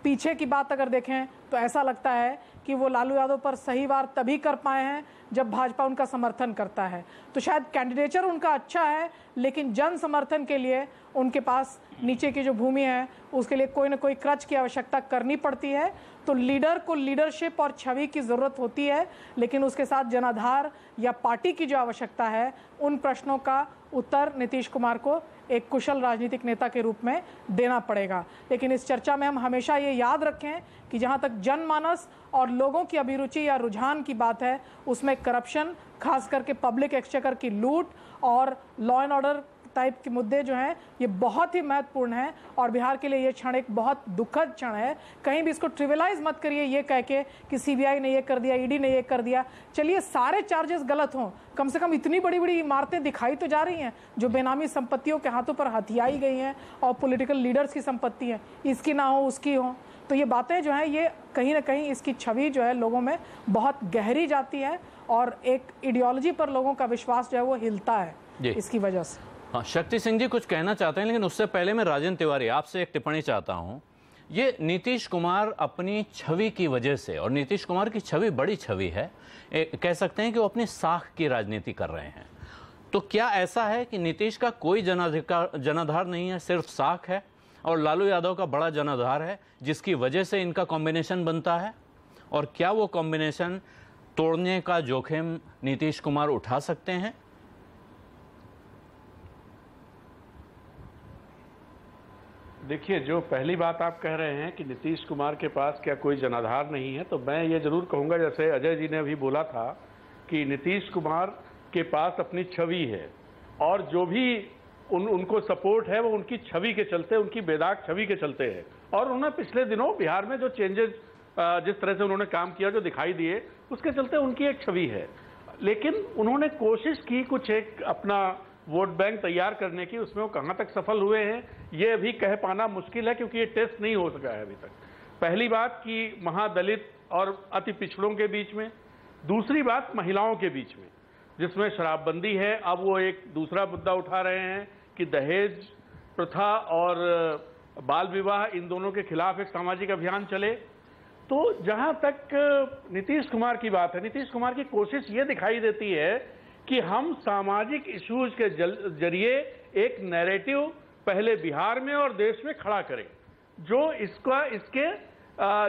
पीछे की बात अगर देखें तो ऐसा लगता है कि वो लालू यादव पर सही वार तभी कर पाए हैं जब भाजपा उनका समर्थन करता है। तो शायद कैंडिडेचर उनका अच्छा है, लेकिन जन समर्थन के लिए उनके पास नीचे की जो भूमि है उसके लिए कोई ना कोई क्रच की आवश्यकता करनी पड़ती है। तो लीडर को लीडरशिप और छवि की ज़रूरत होती है, लेकिन उसके साथ जनाधार या पार्टी की जो आवश्यकता है उन प्रश्नों का उत्तर नीतीश कुमार को एक कुशल राजनीतिक नेता के रूप में देना पड़ेगा। लेकिन इस चर्चा में हम हमेशा ये याद रखें कि जहाँ तक जनमानस और लोगों की अभिरुचि या रुझान की बात है उसमें करप्शन, खास करके पब्लिक एक्सचेकर की लूट और लॉ एंड ऑर्डर टाइप के मुद्दे जो हैं ये बहुत ही महत्वपूर्ण हैं। और बिहार के लिए ये क्षण एक बहुत दुखद क्षण है। कहीं भी इसको ट्रिविलाइज मत करिए ये कह के कि सीबीआई ने ये कर दिया, ईडी ने ये कर दिया। चलिए सारे चार्जेस गलत हों, कम से कम इतनी बड़ी बड़ी इमारतें दिखाई तो जा रही हैं जो बेनामी संपत्तियों के हाथों पर हथियाई गई हैं और पॉलिटिकल लीडर्स की संपत्ति है, इसकी ना हो उसकी हो। तो ये बातें जो हैं ये कहीं ना कहीं इसकी छवि जो है लोगों में बहुत गहरी जाती है और एक आइडियोलॉजी पर लोगों का विश्वास जो है वो हिलता है इसकी वजह से। हाँ, शक्ति सिंह जी कुछ कहना चाहते हैं, लेकिन उससे पहले मैं राजेंद्र तिवारी आपसे एक टिप्पणी चाहता हूं। ये नीतीश कुमार अपनी छवि की वजह से, और नीतीश कुमार की छवि बड़ी छवि है, कह सकते हैं कि वो अपनी साख की राजनीति कर रहे हैं। तो क्या ऐसा है कि नीतीश का कोई जनाधार नहीं है, सिर्फ साख है, और लालू यादव का बड़ा जनाधार है जिसकी वजह से इनका कॉम्बिनेशन बनता है? और क्या वो कॉम्बिनेशन तोड़ने का जोखिम नीतीश कुमार उठा सकते हैं? देखिए, जो पहली बात आप कह रहे हैं कि नीतीश कुमार के पास क्या कोई जनाधार नहीं है, तो मैं ये जरूर कहूंगा, जैसे अजय जी ने अभी बोला था कि नीतीश कुमार के पास अपनी छवि है और जो भी उनको सपोर्ट है वो उनकी छवि के चलते, उनकी बेदाग छवि के चलते है। और उन्होंने पिछले दिनों बिहार में जो चेंजेस, जिस तरह से उन्होंने काम किया, जो दिखाई दिए, उसके चलते उनकी एक छवि है। लेकिन उन्होंने कोशिश की कुछ एक अपना वोट बैंक तैयार करने की, उसमें वो कहां तक सफल हुए हैं ये अभी कह पाना मुश्किल है, क्योंकि ये टेस्ट नहीं हो सका है अभी तक। पहली बात कि महादलित और अति पिछड़ों के बीच में, दूसरी बात महिलाओं के बीच में, जिसमें शराबबंदी है। अब वो एक दूसरा मुद्दा उठा रहे हैं कि दहेज प्रथा और बाल विवाह, इन दोनों के खिलाफ एक सामाजिक अभियान चले। तो जहां तक नीतीश कुमार की बात है, नीतीश कुमार की कोशिश ये दिखाई देती है कि हम सामाजिक इश्यूज के जरिए एक नैरेटिव पहले बिहार में और देश में खड़ा करें, जो इसके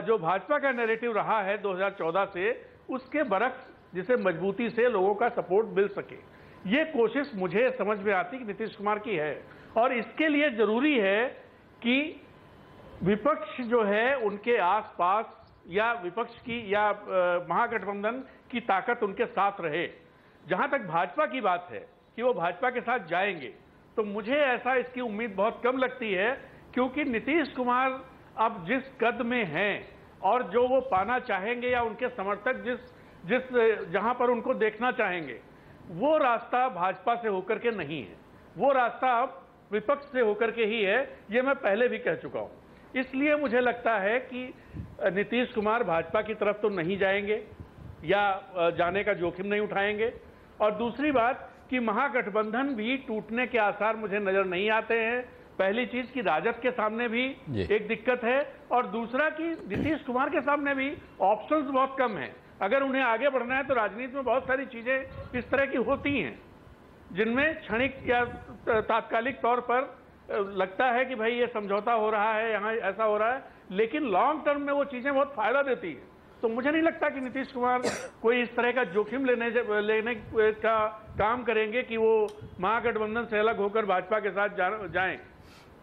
जो भाजपा का नैरेटिव रहा है 2014 से, उसके बरक्स, जिसे मजबूती से लोगों का सपोर्ट मिल सके। ये कोशिश मुझे समझ में आती कि नीतीश कुमार की है, और इसके लिए जरूरी है कि विपक्ष जो है उनके आसपास, या विपक्ष की या महागठबंधन की ताकत उनके साथ रहे। जहां तक भाजपा की बात है कि वो भाजपा के साथ जाएंगे, तो मुझे ऐसा इसकी उम्मीद बहुत कम लगती है, क्योंकि नीतीश कुमार अब जिस कद में हैं और जो वो पाना चाहेंगे या उनके समर्थक जहां पर उनको देखना चाहेंगे, वो रास्ता भाजपा से होकर के नहीं है, वो रास्ता अब विपक्ष से होकर के ही है। ये मैं पहले भी कह चुका हूं। इसलिए मुझे लगता है कि नीतीश कुमार भाजपा की तरफ तो नहीं जाएंगे या जाने का जोखिम नहीं उठाएंगे। और दूसरी बात कि महागठबंधन भी टूटने के आसार मुझे नजर नहीं आते हैं। पहली चीज कि राजद के सामने भी एक दिक्कत है, और दूसरा कि नीतीश कुमार के सामने भी ऑप्शंस बहुत कम हैं। अगर उन्हें आगे बढ़ना है तो राजनीति में बहुत सारी चीजें इस तरह की होती हैं जिनमें क्षणिक या तात्कालिक तौर पर लगता है कि भाई ये समझौता हो रहा है, यहाँ ऐसा हो रहा है, लेकिन लॉन्ग टर्म में वो चीजें बहुत फायदा देती हैं। तो मुझे नहीं लगता कि नीतीश कुमार कोई इस तरह का जोखिम लेने का काम करेंगे कि वो महागठबंधन से अलग होकर भाजपा के साथ जाएं।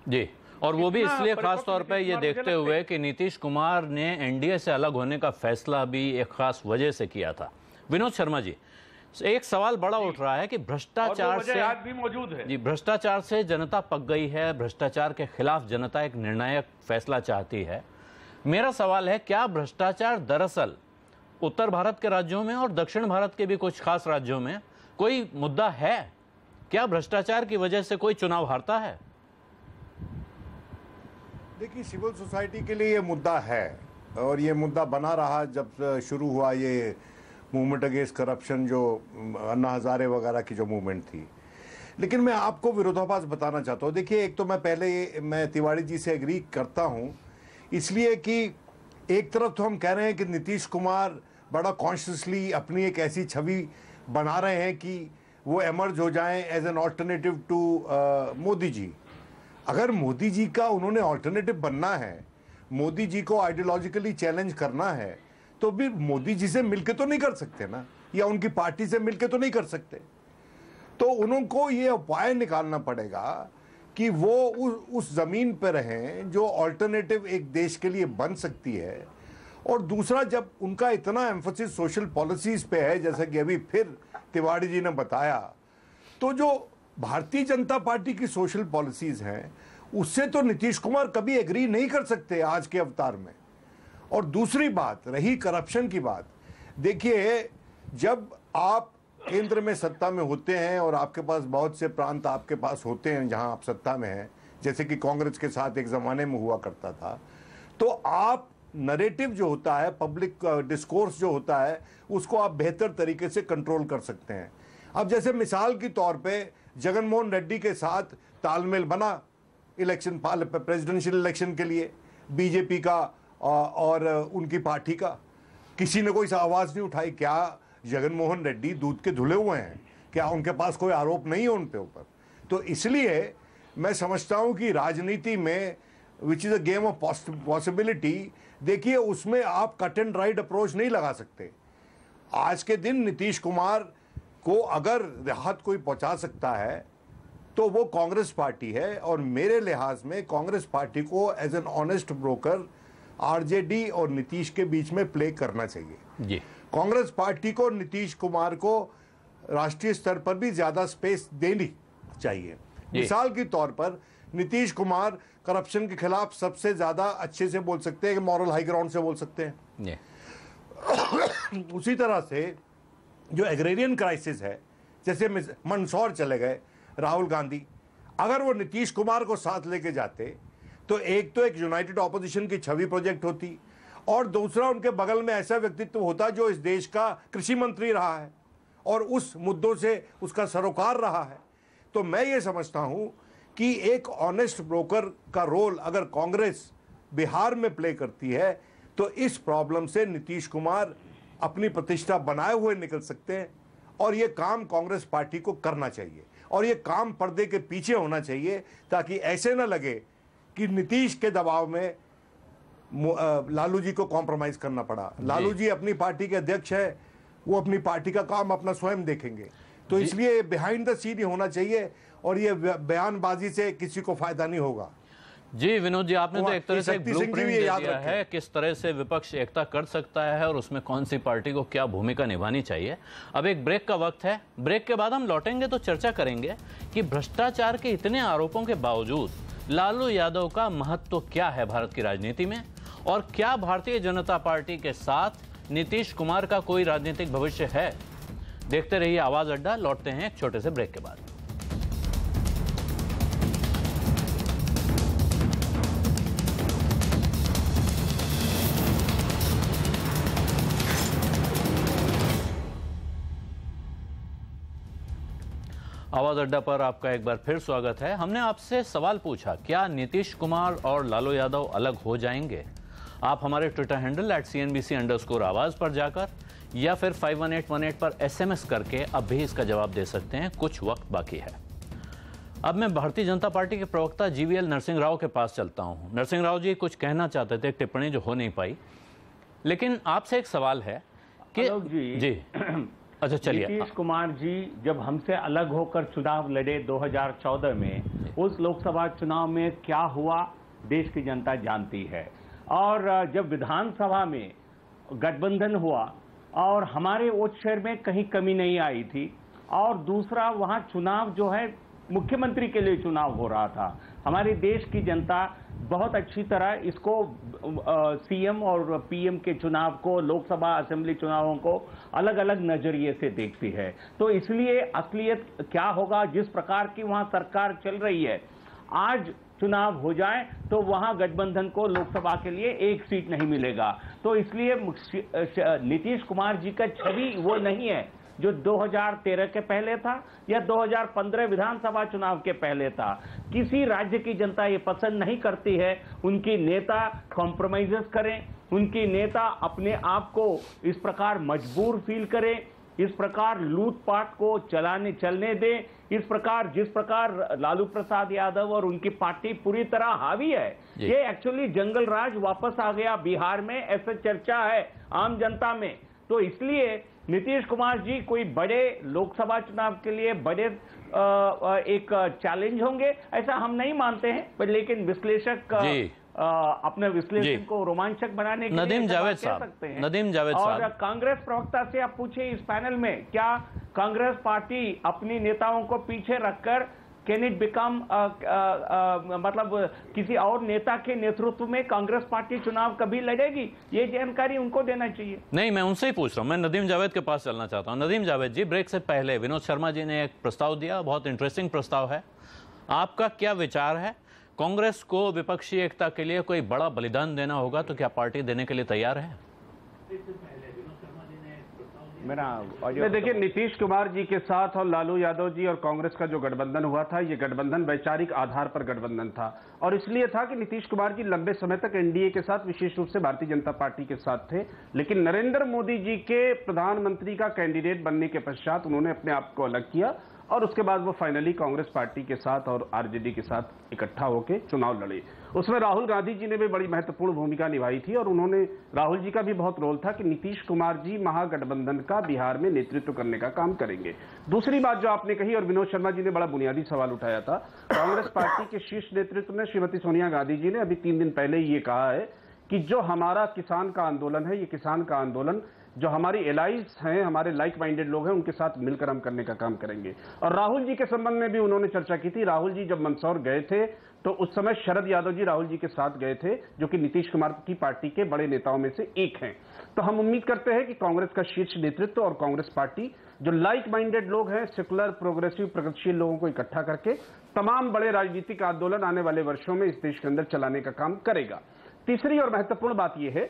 जी, और वो भी इसलिए खास तौर पे ये देखते हुए कि नीतीश कुमार ने एनडीए से अलग होने का फैसला भी एक खास वजह से किया था। विनोद शर्मा जी, एक सवाल बड़ा उठ रहा है कि भ्रष्टाचार से आज भी मौजूद है। जी, भ्रष्टाचार से जनता पक गई है, भ्रष्टाचार के खिलाफ जनता एक निर्णायक फैसला चाहती है। मेरा सवाल है, क्या भ्रष्टाचार दरअसल उत्तर भारत के राज्यों में और दक्षिण भारत के भी कुछ खास राज्यों में कोई मुद्दा है? क्या भ्रष्टाचार की वजह से कोई चुनाव हारता है? देखिए, सिविल सोसाइटी के लिए ये मुद्दा है, और ये मुद्दा बना रहा जब शुरू हुआ ये मूवमेंट अगेंस्ट करप्शन, जो अन्ना हजारे वगैरह की जो मूवमेंट थी। लेकिन मैं आपको विरोधाभास बताना चाहता हूँ। देखिए, एक तो मैं तिवारी जी से एग्री करता हूँ, इसलिए कि एक तरफ तो हम कह रहे हैं कि नीतीश कुमार बड़ा कॉन्शियसली अपनी एक ऐसी छवि बना रहे हैं कि वो एमर्ज हो जाएं as an alternative to Modi ji. अगर मोदी जी का उन्होंने ऑल्टरनेटिव बनना है, मोदी जी को आइडियोलॉजिकली चैलेंज करना है, तो भी मोदी जी से मिलके तो नहीं कर सकते ना, या उनकी पार्टी से मिलके तो नहीं कर सकते। तो उनको ये उपाय निकालना पड़ेगा कि वो उस जमीन पर रहें जो ऑल्टरनेटिव एक देश के लिए बन सकती है। और दूसरा, जब उनका इतना एम्फोसिस सोशल पॉलिसीज पे है, जैसा कि अभी फिर तिवारी जी ने बताया, तो जो भारतीय जनता पार्टी की सोशल पॉलिसीज हैं उससे तो नीतीश कुमार कभी एग्री नहीं कर सकते आज के अवतार में। और दूसरी बात रही करप्शन की बात, देखिए, जब आप केंद्र में सत्ता में होते हैं और आपके पास बहुत से प्रांत आपके पास होते हैं जहां आप सत्ता में हैं, जैसे कि कांग्रेस के साथ एक जमाने में हुआ करता था, तो आप नरेटिव जो होता है, पब्लिक डिस्कोर्स जो होता है, उसको आप बेहतर तरीके से कंट्रोल कर सकते हैं। अब जैसे मिसाल के तौर पे जगनमोहन रेड्डी के साथ तालमेल बना इलेक्शन, प्रेसिडेंशियल इलेक्शन के लिए बीजेपी का और उनकी पार्टी का, किसी ने कोई आवाज नहीं उठाई। क्या जगनमोहन रेड्डी दूध के धुले हुए हैं? क्या उनके पास कोई आरोप नहीं है उन पे ऊपर? तो इसलिए मैं समझता हूं कि राजनीति में which is a game of possibility, देखिए, उसमें आप कट एंड राइट अप्रोच नहीं लगा सकते। आज के दिन नीतीश कुमार को अगर राहत कोई पहुंचा सकता है तो वो कांग्रेस पार्टी है, और मेरे लिहाज में कांग्रेस पार्टी को as an honest broker RJD और नीतीश के बीच में प्ले करना चाहिए जी। कांग्रेस पार्टी को नीतीश कुमार को राष्ट्रीय स्तर पर भी ज्यादा स्पेस देनी चाहिए। मिसाल के तौर पर नीतीश कुमार करप्शन के खिलाफ सबसे ज्यादा अच्छे से बोल सकते हैं, मॉरल हाई ग्राउंड से बोल सकते हैं। उसी तरह से जो एग्रेरियन क्राइसिस है, जैसे मंदसौर चले गए राहुल गांधी, अगर वो नीतीश कुमार को साथ लेके जाते तो एक यूनाइटेड ऑपोजिशन की छवि प्रोजेक्ट होती, और दूसरा उनके बगल में ऐसा व्यक्तित्व होता जो इस देश का कृषि मंत्री रहा है और उस मुद्दों से उसका सरोकार रहा है। तो मैं ये समझता हूं कि एक ऑनेस्ट ब्रोकर का रोल अगर कांग्रेस बिहार में प्ले करती है तो इस प्रॉब्लम से नीतीश कुमार अपनी प्रतिष्ठा बनाए हुए निकल सकते हैं। और ये काम कांग्रेस पार्टी को करना चाहिए और ये काम पर्दे के पीछे होना चाहिए, ताकि ऐसे ना लगे कि नीतीश के दबाव में लालू जी को कॉम्प्रोमाइज करना पड़ा। लालू जी अपनी पार्टी के अध्यक्ष है, वो अपनी पार्टी का काम अपना स्वयं देखेंगे। तो इसलिए बिहाइंड द सीन ही होना चाहिए और ये बयानबाजी से किसी को फायदा नहीं होगा। जी विनोद जी, आपने तो एक तरह से एक ब्लूप्रिंट दे दिया है किस तरह से विपक्ष एकता कर सकता है और उसमें कौन सी पार्टी को क्या भूमिका निभानी चाहिए। अब एक ब्रेक का वक्त है, ब्रेक के बाद हम लौटेंगे तो चर्चा करेंगे कि भ्रष्टाचार के इतने आरोपों के बावजूद लालू यादव का महत्व क्या है भारत की राजनीति में, और क्या भारतीय जनता पार्टी के साथ नीतीश कुमार का कोई राजनीतिक भविष्य है। देखते रहिए आवाज अड्डा, लौटते हैं एक छोटे से ब्रेक के बाद। आवाज अड्डा पर आपका एक बार फिर स्वागत है। हमने आपसे सवाल पूछा, क्या नीतीश कुमार और लालू यादव अलग हो जाएंगे? आप हमारे ट्विटर हैंडल @CNBC_आवाज पर जाकर या फिर 51818 पर SMS करके अब भी इसका जवाब दे सकते हैं। कुछ वक्त बाकी है। अब मैं भारतीय जनता पार्टी के प्रवक्ता GVL नरसिंह राव के पास चलता हूं। नरसिंह राव जी कुछ कहना चाहते थे, एक टिप्पणी जो हो नहीं पाई, लेकिन आपसे एक सवाल है कि जी अच्छा चलिए। नीतीश कुमार जी जब हमसे अलग होकर चुनाव लड़े 2014 में, उस लोकसभा चुनाव में क्या हुआ देश की जनता जानती है। और जब विधानसभा में गठबंधन हुआ और हमारे वोट शेयर में कहीं कमी नहीं आई थी, और दूसरा वहां चुनाव जो है मुख्यमंत्री के लिए चुनाव हो रहा था। हमारे देश की जनता बहुत अच्छी तरह इसको CM और PM के चुनाव को, लोकसभा असेंबली चुनावों को अलग अलग नजरिए से देखती है। तो इसलिए असलियत क्या होगा, जिस प्रकार की वहां सरकार चल रही है, आज चुनाव हो जाए तो वहां गठबंधन को लोकसभा के लिए एक सीट नहीं मिलेगा। तो इसलिए नीतीश कुमार जी का छवि वो नहीं है जो 2013 के पहले था या 2015 विधानसभा चुनाव के पहले था। किसी राज्य की जनता ये पसंद नहीं करती है उनकी नेता कॉम्प्रोमाइजेस करें, उनकी नेता अपने आप को इस प्रकार मजबूर फील करें, इस प्रकार लूटपाट को चलने दें, इस प्रकार जिस प्रकार लालू प्रसाद यादव और उनकी पार्टी पूरी तरह हावी है। ये एक्चुअली जंगल राज वापस आ गया बिहार में, ऐसा चर्चा है आम जनता में। तो इसलिए नीतीश कुमार जी कोई बड़े लोकसभा चुनाव के लिए बड़े एक चैलेंज होंगे ऐसा हम नहीं मानते हैं, लेकिन विश्लेषक अपने विश्लेषण को रोमांचक बनाने के लिए नदीम जावेद साहब और कांग्रेस प्रवक्ता से आप पूछिए इस पैनल में, क्या कांग्रेस पार्टी अपनी नेताओं को पीछे रखकर कैन इट बिकम मतलब किसी और नेता के नेतृत्व में कांग्रेस पार्टी चुनाव कभी लड़ेगी? ये जानकारी उनको देना चाहिए। नहीं, मैं उनसे ही पूछ रहा हूं। मैं नदीम जावेद के पास चलना चाहता हूं। नदीम जावेद जी, ब्रेक से पहले विनोद शर्मा जी ने एक प्रस्ताव दिया, बहुत इंटरेस्टिंग प्रस्ताव है। आपका क्या विचार है? कांग्रेस को विपक्षी एकता के लिए कोई बड़ा बलिदान देना होगा तो क्या पार्टी देने के लिए तैयार है? देखिए, नीतीश कुमार जी के साथ और लालू यादव जी और कांग्रेस का जो गठबंधन हुआ था, ये गठबंधन वैचारिक आधार पर गठबंधन था और इसलिए था कि नीतीश कुमार जी लंबे समय तक एनडीए के साथ, विशेष रूप से भारतीय जनता पार्टी के साथ थे। लेकिन नरेंद्र मोदी जी के प्रधानमंत्री का कैंडिडेट बनने के पश्चात उन्होंने अपने आप को अलग किया और उसके बाद वो फाइनली कांग्रेस पार्टी के साथ और आरजेडी के साथ इकट्ठा होकर चुनाव लड़े। उसमें राहुल गांधी जी ने भी बड़ी महत्वपूर्ण भूमिका निभाई थी और उन्होंने, राहुल जी का भी बहुत रोल था कि नीतीश कुमार जी महागठबंधन का बिहार में नेतृत्व करने का काम करेंगे। दूसरी बात जो आपने कही और विनोद शर्मा जी ने बड़ा बुनियादी सवाल उठाया था, कांग्रेस पार्टी के शीर्ष नेतृत्व में श्रीमती सोनिया गांधी जी ने अभी 3 दिन पहले ये कहा है कि जो हमारा किसान का आंदोलन है, ये किसान का आंदोलन जो हमारी एलाइज हैं, हमारे लाइक माइंडेड लोग हैं, उनके साथ मिलकर हम करने का काम करेंगे। और राहुल जी के संबंध में भी उन्होंने चर्चा की थी। राहुल जी जब मंदसौर गए थे तो उस समय शरद यादव जी राहुल जी के साथ गए थे, जो कि नीतीश कुमार की पार्टी के बड़े नेताओं में से एक हैं। तो हम उम्मीद करते हैं कि कांग्रेस का शीर्ष नेतृत्व और कांग्रेस पार्टी जो लाइक माइंडेड लोग हैं, सेकुलर, प्रोग्रेसिव, प्रगतिशील लोगों को इकट्ठा करके तमाम बड़े राजनीतिक आंदोलन आने वाले वर्षों में इस देश के अंदर चलाने का काम करेगा। तीसरी और महत्वपूर्ण बात यह है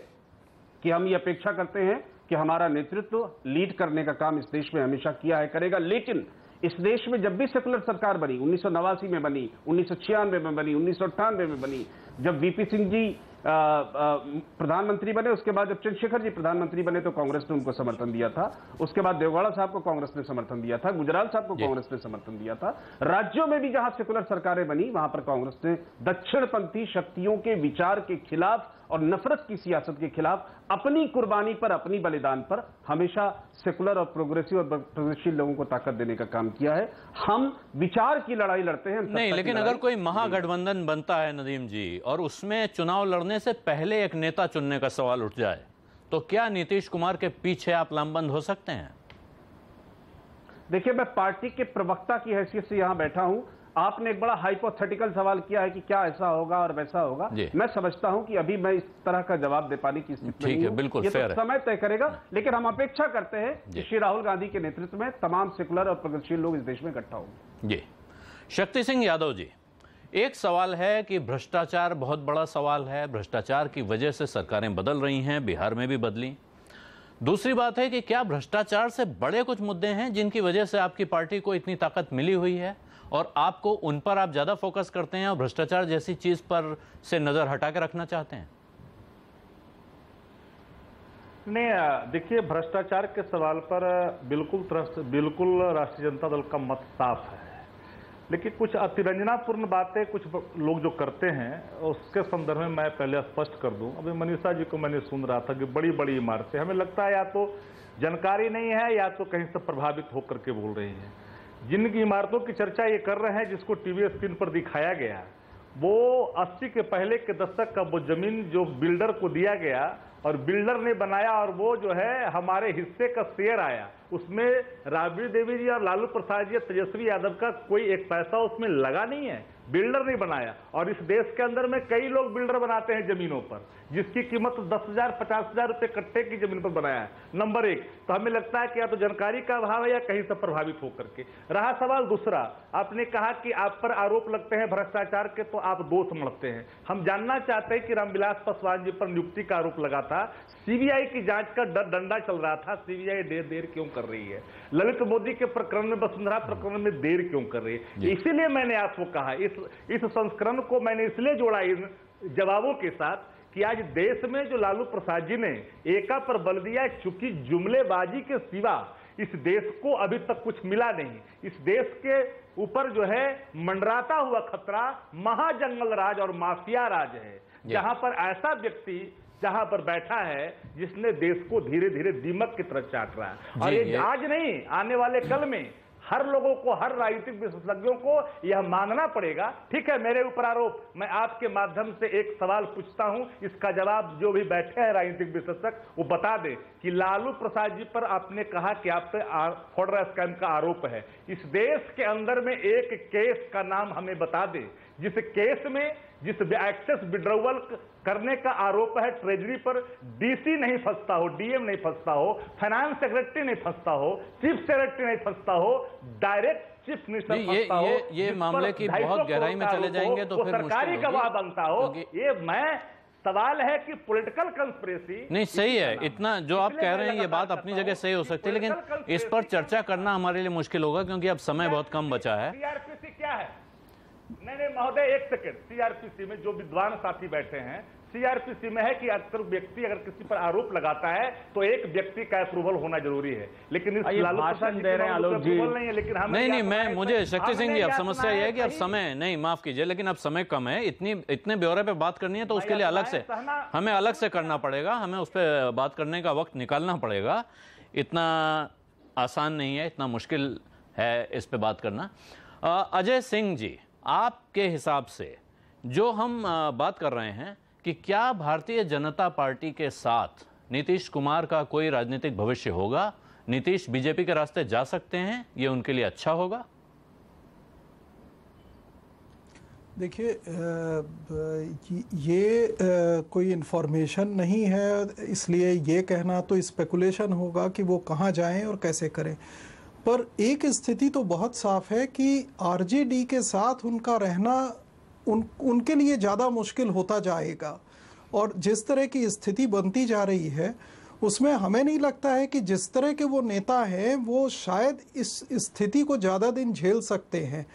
कि हम ये अपेक्षा करते हैं कि हमारा नेतृत्व लीड करने का काम इस देश में हमेशा किया है, करेगा। लेकिन इस देश में जब भी सेकुलर सरकार बनी, 1989 में बनी, 1996 में बनी, 1998 में बनी, जब वीपी सिंह जी प्रधानमंत्री बने, उसके बाद जब चंद्रशेखर जी प्रधानमंत्री बने तो कांग्रेस ने उनको समर्थन दिया था। उसके बाद देवगौड़ा साहब को कांग्रेस ने समर्थन दिया था, गुजराल साहब को कांग्रेस ने समर्थन दिया था। राज्यों में भी जहां सेकुलर सरकारें बनी वहां पर कांग्रेस ने दक्षिणपंथी शक्तियों के विचार के खिलाफ और नफरत की सियासत के खिलाफ अपनी कुर्बानी पर, अपनी बलिदान पर हमेशा सेकुलर और प्रोग्रेसिव और प्रगतिशील लोगों को ताकत देने का काम किया है। हम विचार की लड़ाई लड़ते हैं नहीं, लेकिन अगर कोई महागठबंधन बनता है नदीम जी और उसमें चुनाव लड़ने से पहले एक नेता चुनने का सवाल उठ जाए तो क्या नीतीश कुमार के पीछे आप लामबंद हो सकते हैं? देखिए, मैं पार्टी के प्रवक्ता की हैसियत से यहां बैठा हूं। आपने एक बड़ा हाइपोथेटिकल सवाल किया है कि क्या ऐसा होगा और वैसा होगा। मैं समझता हूं कि अभी मैं इस तरह का जवाब दे पाने की स्थिति में नहीं हूं। बिल्कुल ये फेयर तो है। समय तय करेगा, लेकिन हम अपेक्षा करते हैं कि श्री राहुल गांधी के नेतृत्व में तमाम सेकुलर और प्रगतिशील लोग इस देश में इकट्ठा होंगे। जी, शक्ति सिंह यादव जी, एक सवाल है कि भ्रष्टाचार बहुत बड़ा सवाल है। भ्रष्टाचार की वजह से सरकारें बदल रही हैं, बिहार में भी बदली। दूसरी बात है कि क्या भ्रष्टाचार से बड़े कुछ मुद्दे हैं जिनकी वजह से आपकी पार्टी को इतनी ताकत मिली हुई है और आपको उन पर आप ज्यादा फोकस करते हैं और भ्रष्टाचार जैसी चीज पर से नजर हटा के रखना चाहते हैं? नहीं, देखिए, भ्रष्टाचार के सवाल पर बिल्कुल राष्ट्रीय जनता दल का मत साफ है, लेकिन कुछ अतिरंजनापूर्ण बातें कुछ लोग जो करते हैं उसके संदर्भ में मैं पहले स्पष्ट कर दूं। अभी मनीषा जी को मैंने सुन रहा था कि बड़ी बड़ी इमारतें, हमें लगता है या तो जानकारी नहीं है या तो कहीं से प्रभावित होकर के बोल रही हैं। जिनकी इमारतों की चर्चा ये कर रहे हैं, जिसको टीवी स्क्रीन पर दिखाया गया, वो 80 के पहले के दशक का वो जमीन जो बिल्डर को दिया गया और बिल्डर ने बनाया और वो जो है हमारे हिस्से का शेयर आया, उसमें राबड़ी देवी जी और लालू प्रसाद जी, तेजस्वी यादव का कोई एक पैसा उसमें लगा नहीं है, बिल्डर नहीं बनाया। और इस देश के अंदर में कई लोग बिल्डर बनाते हैं जमीनों पर, जिसकी कीमत 10,000 50,000 रुपए कट्टे की जमीन पर बनाया है। नंबर एक, तो हमें लगता है कि या तो जानकारी का अभाव है या कहीं से प्रभावित होकर के। रहा सवाल दूसरा, आपने कहा कि आप पर आरोप लगते हैं भ्रष्टाचार के तो आप दोष मढ़ते हैं। हम जानना चाहते हैं कि रामविलास पासवान जी पर नियुक्ति का आरोप लगा था, सीबीआई की जांच का डंडा चल रहा था, सीबीआई देर क्यों कर रही है? ललित मोदी के प्रकरण में, वसुंधरा प्रकरण में देर क्यों कर रही है? इसीलिए मैंने आपको कहा, इस संस्करण को मैंने इसलिए जोड़ा इन जवाबों के साथ कि आज देश में जो लालू प्रसाद जी ने एका पर बल दिया, चूंकि जुमलेबाजी के सिवा इस देश को अभी तक कुछ मिला नहीं। इस देश के ऊपर जो है मंडराता हुआ खतरा महाजंगल राज और माफिया राज है, जहां पर ऐसा व्यक्ति जहां पर बैठा है जिसने देश को धीरे धीरे दीमक की तरह चाट रहा है। और ये आज नहीं, आने वाले कल में हर लोगों को, हर राजनीतिक विशेषज्ञों को यह मानना पड़ेगा। ठीक है, मेरे ऊपर आरोप, मैं आपके माध्यम से एक सवाल पूछता हूं, इसका जवाब जो भी बैठे हैं राजनीतिक विशेषज्ञ वो बता दें कि लालू प्रसाद जी पर आपने कहा कि आप पे फॉडरा स्कैम का आरोप है। इस देश के अंदर में एक केस का नाम हमें बता दें जिस केस में, जिस एक्सेस विड्रॉवल करने का आरोप है ट्रेजरी पर, डीसी नहीं फंसता हो, डीएम नहीं फंसता हो, फाइनेंस सेक्रेटरी नहीं फंसता हो, चीफ सेक्रेटरी नहीं फंसता हो, डायरेक्ट चीफ मिनिस्टर फंसता हो। ये मामले की बहुत गहराई में चले जाएंगे तो फिर सरकारी गवाह बनता हो। ये मैं सवाल है कि पॉलिटिकल कंस्पिरेसी नहीं, सही है। इतना जो आप कह रहे हैं ये बात अपनी जगह सही हो सकती है, लेकिन इस पर चर्चा करना हमारे लिए मुश्किल होगा क्योंकि अब समय बहुत कम बचा है। सीआरपीसी क्या है? नहीं महोदय, एक सेकंड। सीआरपीसी में जो विद्वान साथी बैठे हैं, सीआरपीसी में है कि अक्सर व्यक्ति अगर किसी पर आरोप लगाता है तो एक व्यक्ति का अप्रूवल होना जरूरी है, लेकिन इस लालू भाषण दे रहे हैं आलोक जी। नहीं है, लेकिन नहीं, मैं मुझे शक्ति सिंह जी, अब समस्या यह है कि अब समय नहीं, माफ कीजिए, लेकिन अब समय कम है। इतने ब्यौरे पे बात करनी है तो उसके लिए अलग से हमें अलग से करना पड़ेगा, हमें उस पर बात करने का वक्त निकालना पड़ेगा। इतना आसान नहीं है, इतना मुश्किल है इस पे बात करना। अजय सिंह जी, आपके हिसाब से जो हम बात कर रहे हैं कि क्या भारतीय जनता पार्टी के साथ नीतीश कुमार का कोई राजनीतिक भविष्य होगा? नीतीश बीजेपी के रास्ते जा सकते हैं? ये उनके लिए अच्छा होगा? देखिए, ये कोई इन्फॉर्मेशन नहीं है, इसलिए ये कहना तो स्पेकुलेशन होगा कि वो कहाँ जाएं और कैसे करें। पर एक स्थिति तो बहुत साफ है कि आरजेडी के साथ उनका रहना उनके लिए ज़्यादा मुश्किल होता जाएगा। और जिस तरह की स्थिति बनती जा रही है उसमें हमें नहीं लगता है कि जिस तरह के वो नेता हैं वो शायद इस स्थिति को ज़्यादा दिन झेल सकते हैं।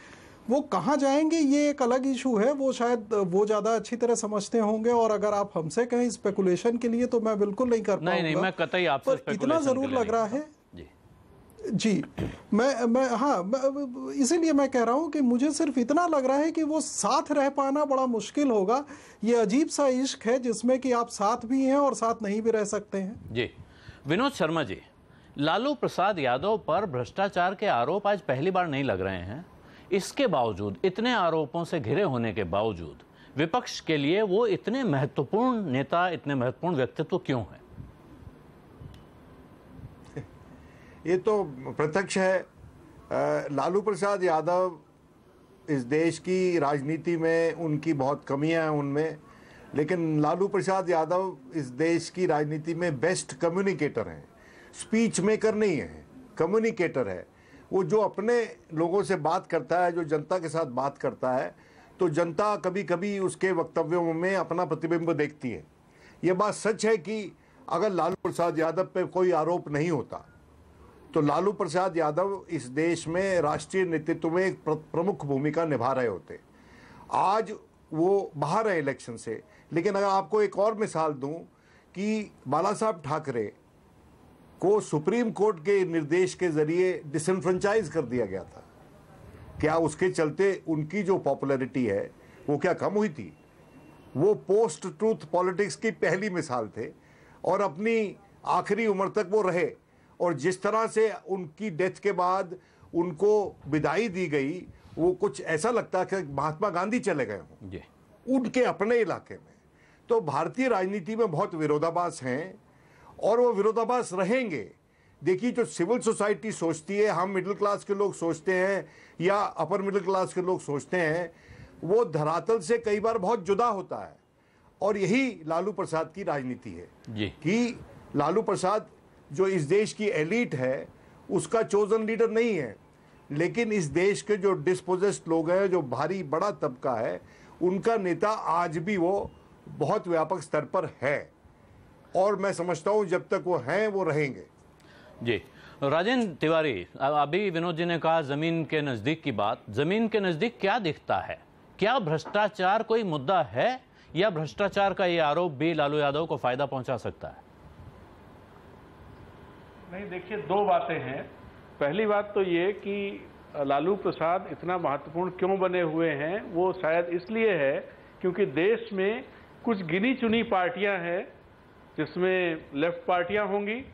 वो कहाँ जाएंगे ये एक अलग इशू है, वो शायद वो ज्यादा अच्छी तरह समझते होंगे। और अगर आप हमसे कहें स्पेकुलेशन के लिए तो मैं बिल्कुल नहीं कर पाऊंगा। नहीं, मैं कतई आपसे पर इतना जरूर लग रहा है जी, मैं इसीलिए मैं कह रहा हूं कि मुझे सिर्फ इतना लग रहा है कि वो साथ रह पाना बड़ा मुश्किल होगा। ये अजीब सा इश्क है जिसमें कि आप साथ भी हैं और साथ नहीं भी रह सकते हैं। जी विनोद शर्मा जी, लालू प्रसाद यादव पर भ्रष्टाचार के आरोप आज पहली बार नहीं लग रहे हैं। इसके बावजूद, इतने आरोपों से घिरे होने के बावजूद, विपक्ष के लिए वो इतने महत्वपूर्ण नेता, इतने महत्वपूर्ण व्यक्तित्व क्यों हैं? ये तो प्रत्यक्ष है। लालू प्रसाद यादव इस देश की राजनीति में उनकी बहुत कमियां हैं उनमें, लेकिन लालू प्रसाद यादव इस देश की राजनीति में बेस्ट कम्युनिकेटर हैं। स्पीच मेकर नहीं है, कम्युनिकेटर है। वो जो अपने लोगों से बात करता है, जो जनता के साथ बात करता है, तो जनता कभी कभी उसके वक्तव्यों में अपना प्रतिबिंब देखती है। ये बात सच है कि अगर लालू प्रसाद यादव पे कोई आरोप नहीं होता तो लालू प्रसाद यादव इस देश में राष्ट्रीय नेतृत्व में एक प्रमुख भूमिका निभा रहे होते। आज वो बाहर है इलेक्शन से। लेकिन अगर आपको एक और मिसाल दूं कि बाला साहब ठाकरे को सुप्रीम कोर्ट के निर्देश के जरिए डिसएनफ्रेंचाइज कर दिया गया था, क्या उसके चलते उनकी जो पॉपुलैरिटी है वो क्या कम हुई थी? वो पोस्ट ट्रूथ पॉलिटिक्स की पहली मिसाल थे और अपनी आखिरी उम्र तक वो रहे। और जिस तरह से उनकी डेथ के बाद उनको विदाई दी गई, वो कुछ ऐसा लगता है कि महात्मा गांधी चले गए हों उनके अपने इलाके में। तो भारतीय राजनीति में बहुत विरोधाभास हैं और वो विरोधाभास रहेंगे। देखिए, जो सिविल सोसाइटी सोचती है, हम मिडिल क्लास के लोग सोचते हैं या अपर मिडिल क्लास के लोग सोचते हैं, वो धरातल से कई बार बहुत जुदा होता है। और यही लालू प्रसाद की राजनीति है कि लालू प्रसाद जो इस देश की एलीट है उसका चोजन लीडर नहीं है, लेकिन इस देश के जो डिस्पोजेस्ड लोग हैं, जो भारी बड़ा तबका है, उनका नेता आज भी वो बहुत व्यापक स्तर पर है। और मैं समझता हूं जब तक वो हैं वो रहेंगे। जी राजेंद्र तिवारी, अभी विनोद जी ने कहा जमीन के नजदीक की बात। जमीन के नजदीक क्या दिखता है? क्या भ्रष्टाचार कोई मुद्दा है या भ्रष्टाचार का ये आरोप भी लालू यादव को फायदा पहुंचा सकता है? नहीं, देखिए, दो बातें हैं। पहली बात तो ये कि लालू प्रसाद इतना महत्वपूर्ण क्यों बने हुए हैं, वो शायद इसलिए है क्योंकि देश में कुछ गिनी चुनी पार्टियां हैं जिसमें लेफ्ट पार्टियां होंगी,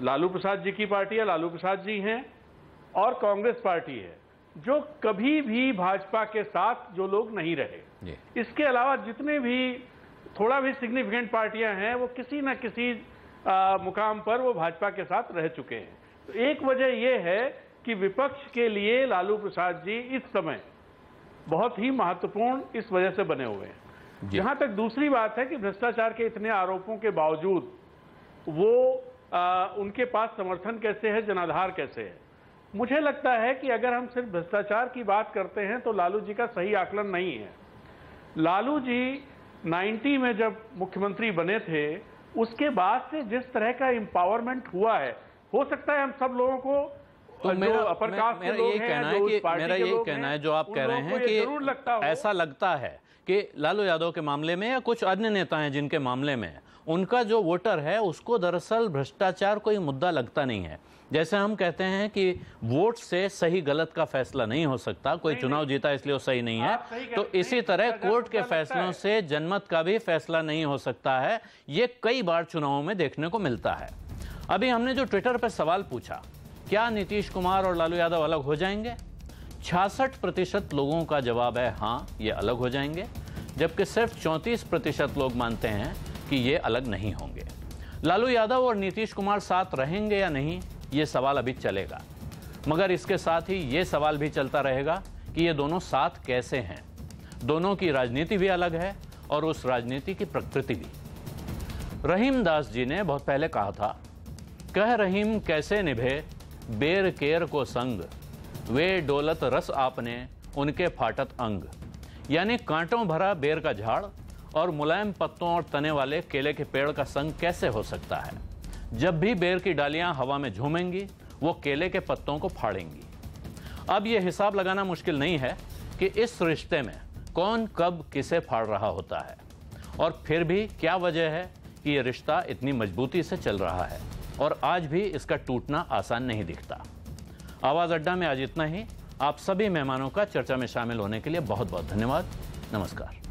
लालू प्रसाद जी की पार्टियां, लालू प्रसाद जी हैं, और कांग्रेस पार्टी है, जो कभी भी भाजपा के साथ जो लोग नहीं रहे। इसके अलावा जितने भी थोड़ा भी सिग्निफिकेंट पार्टियां हैं वो किसी न किसी मुकाम पर वो भाजपा के साथ रह चुके हैं। तो एक वजह यह है कि विपक्ष के लिए लालू प्रसाद जी इस समय बहुत ही महत्वपूर्ण इस वजह से बने हुए हैं। जहां तक दूसरी बात है कि भ्रष्टाचार के इतने आरोपों के बावजूद वो उनके पास समर्थन कैसे है, जनाधार कैसे है। मुझे लगता है कि अगर हम सिर्फ भ्रष्टाचार की बात करते हैं तो लालू जी का सही आकलन नहीं है। लालू जी 90 में जब मुख्यमंत्री बने थे, उसके बाद से जिस तरह का एम्पावरमेंट हुआ है, हो सकता है हम सब लोगों को तो मेरा ये कहना है कि मेरा ये कहना है जो आप कह रहे हैं कि ऐसा लगता है कि लालू यादव के मामले में या कुछ अन्य नेता हैं जिनके मामले में उनका जो वोटर है उसको दरअसल भ्रष्टाचार कोई मुद्दा लगता नहीं है। जैसे हम कहते हैं कि वोट से सही गलत का फैसला नहीं हो सकता, कोई चुनाव जीता इसलिए वो सही नहीं है, तो इसी तरह कोर्ट के फैसलों से जनमत का भी फैसला नहीं हो सकता है। ये कई बार चुनावों में देखने को मिलता है। अभी हमने जो ट्विटर पर सवाल पूछा, क्या नीतीश कुमार और लालू यादव अलग हो जाएंगे, 66% लोगों का जवाब है हाँ, ये अलग हो जाएंगे, जबकि सिर्फ 34% लोग मानते हैं कि ये अलग नहीं होंगे। लालू यादव और नीतीश कुमार साथ रहेंगे या नहीं, ये सवाल अभी चलेगा, मगर इसके साथ ही ये सवाल भी चलता रहेगा कि ये दोनों साथ कैसे हैं। दोनों की राजनीति भी अलग है और उस राजनीति की प्रकृति भी। रहीम दास जी ने बहुत पहले कहा था, कह रहीम कैसे निभे बेर केर को संग, वे डोलत रस आपने उनके फाटत अंग। यानी कांटों भरा बेर का झाड़ और मुलायम पत्तों और तने वाले केले के पेड़ का संग कैसे हो सकता है। जब भी बेर की डालियां हवा में झूमेंगी वो केले के पत्तों को फाड़ेंगी। अब यह हिसाब लगाना मुश्किल नहीं है कि इस रिश्ते में कौन कब किसे फाड़ रहा होता है, और फिर भी क्या वजह है कि यह रिश्ता इतनी मजबूती से चल रहा है और आज भी इसका टूटना आसान नहीं दिखता। आवाज़ अड्डा में आज इतना ही। आप सभी मेहमानों का चर्चा में शामिल होने के लिए बहुत बहुत धन्यवाद। नमस्कार।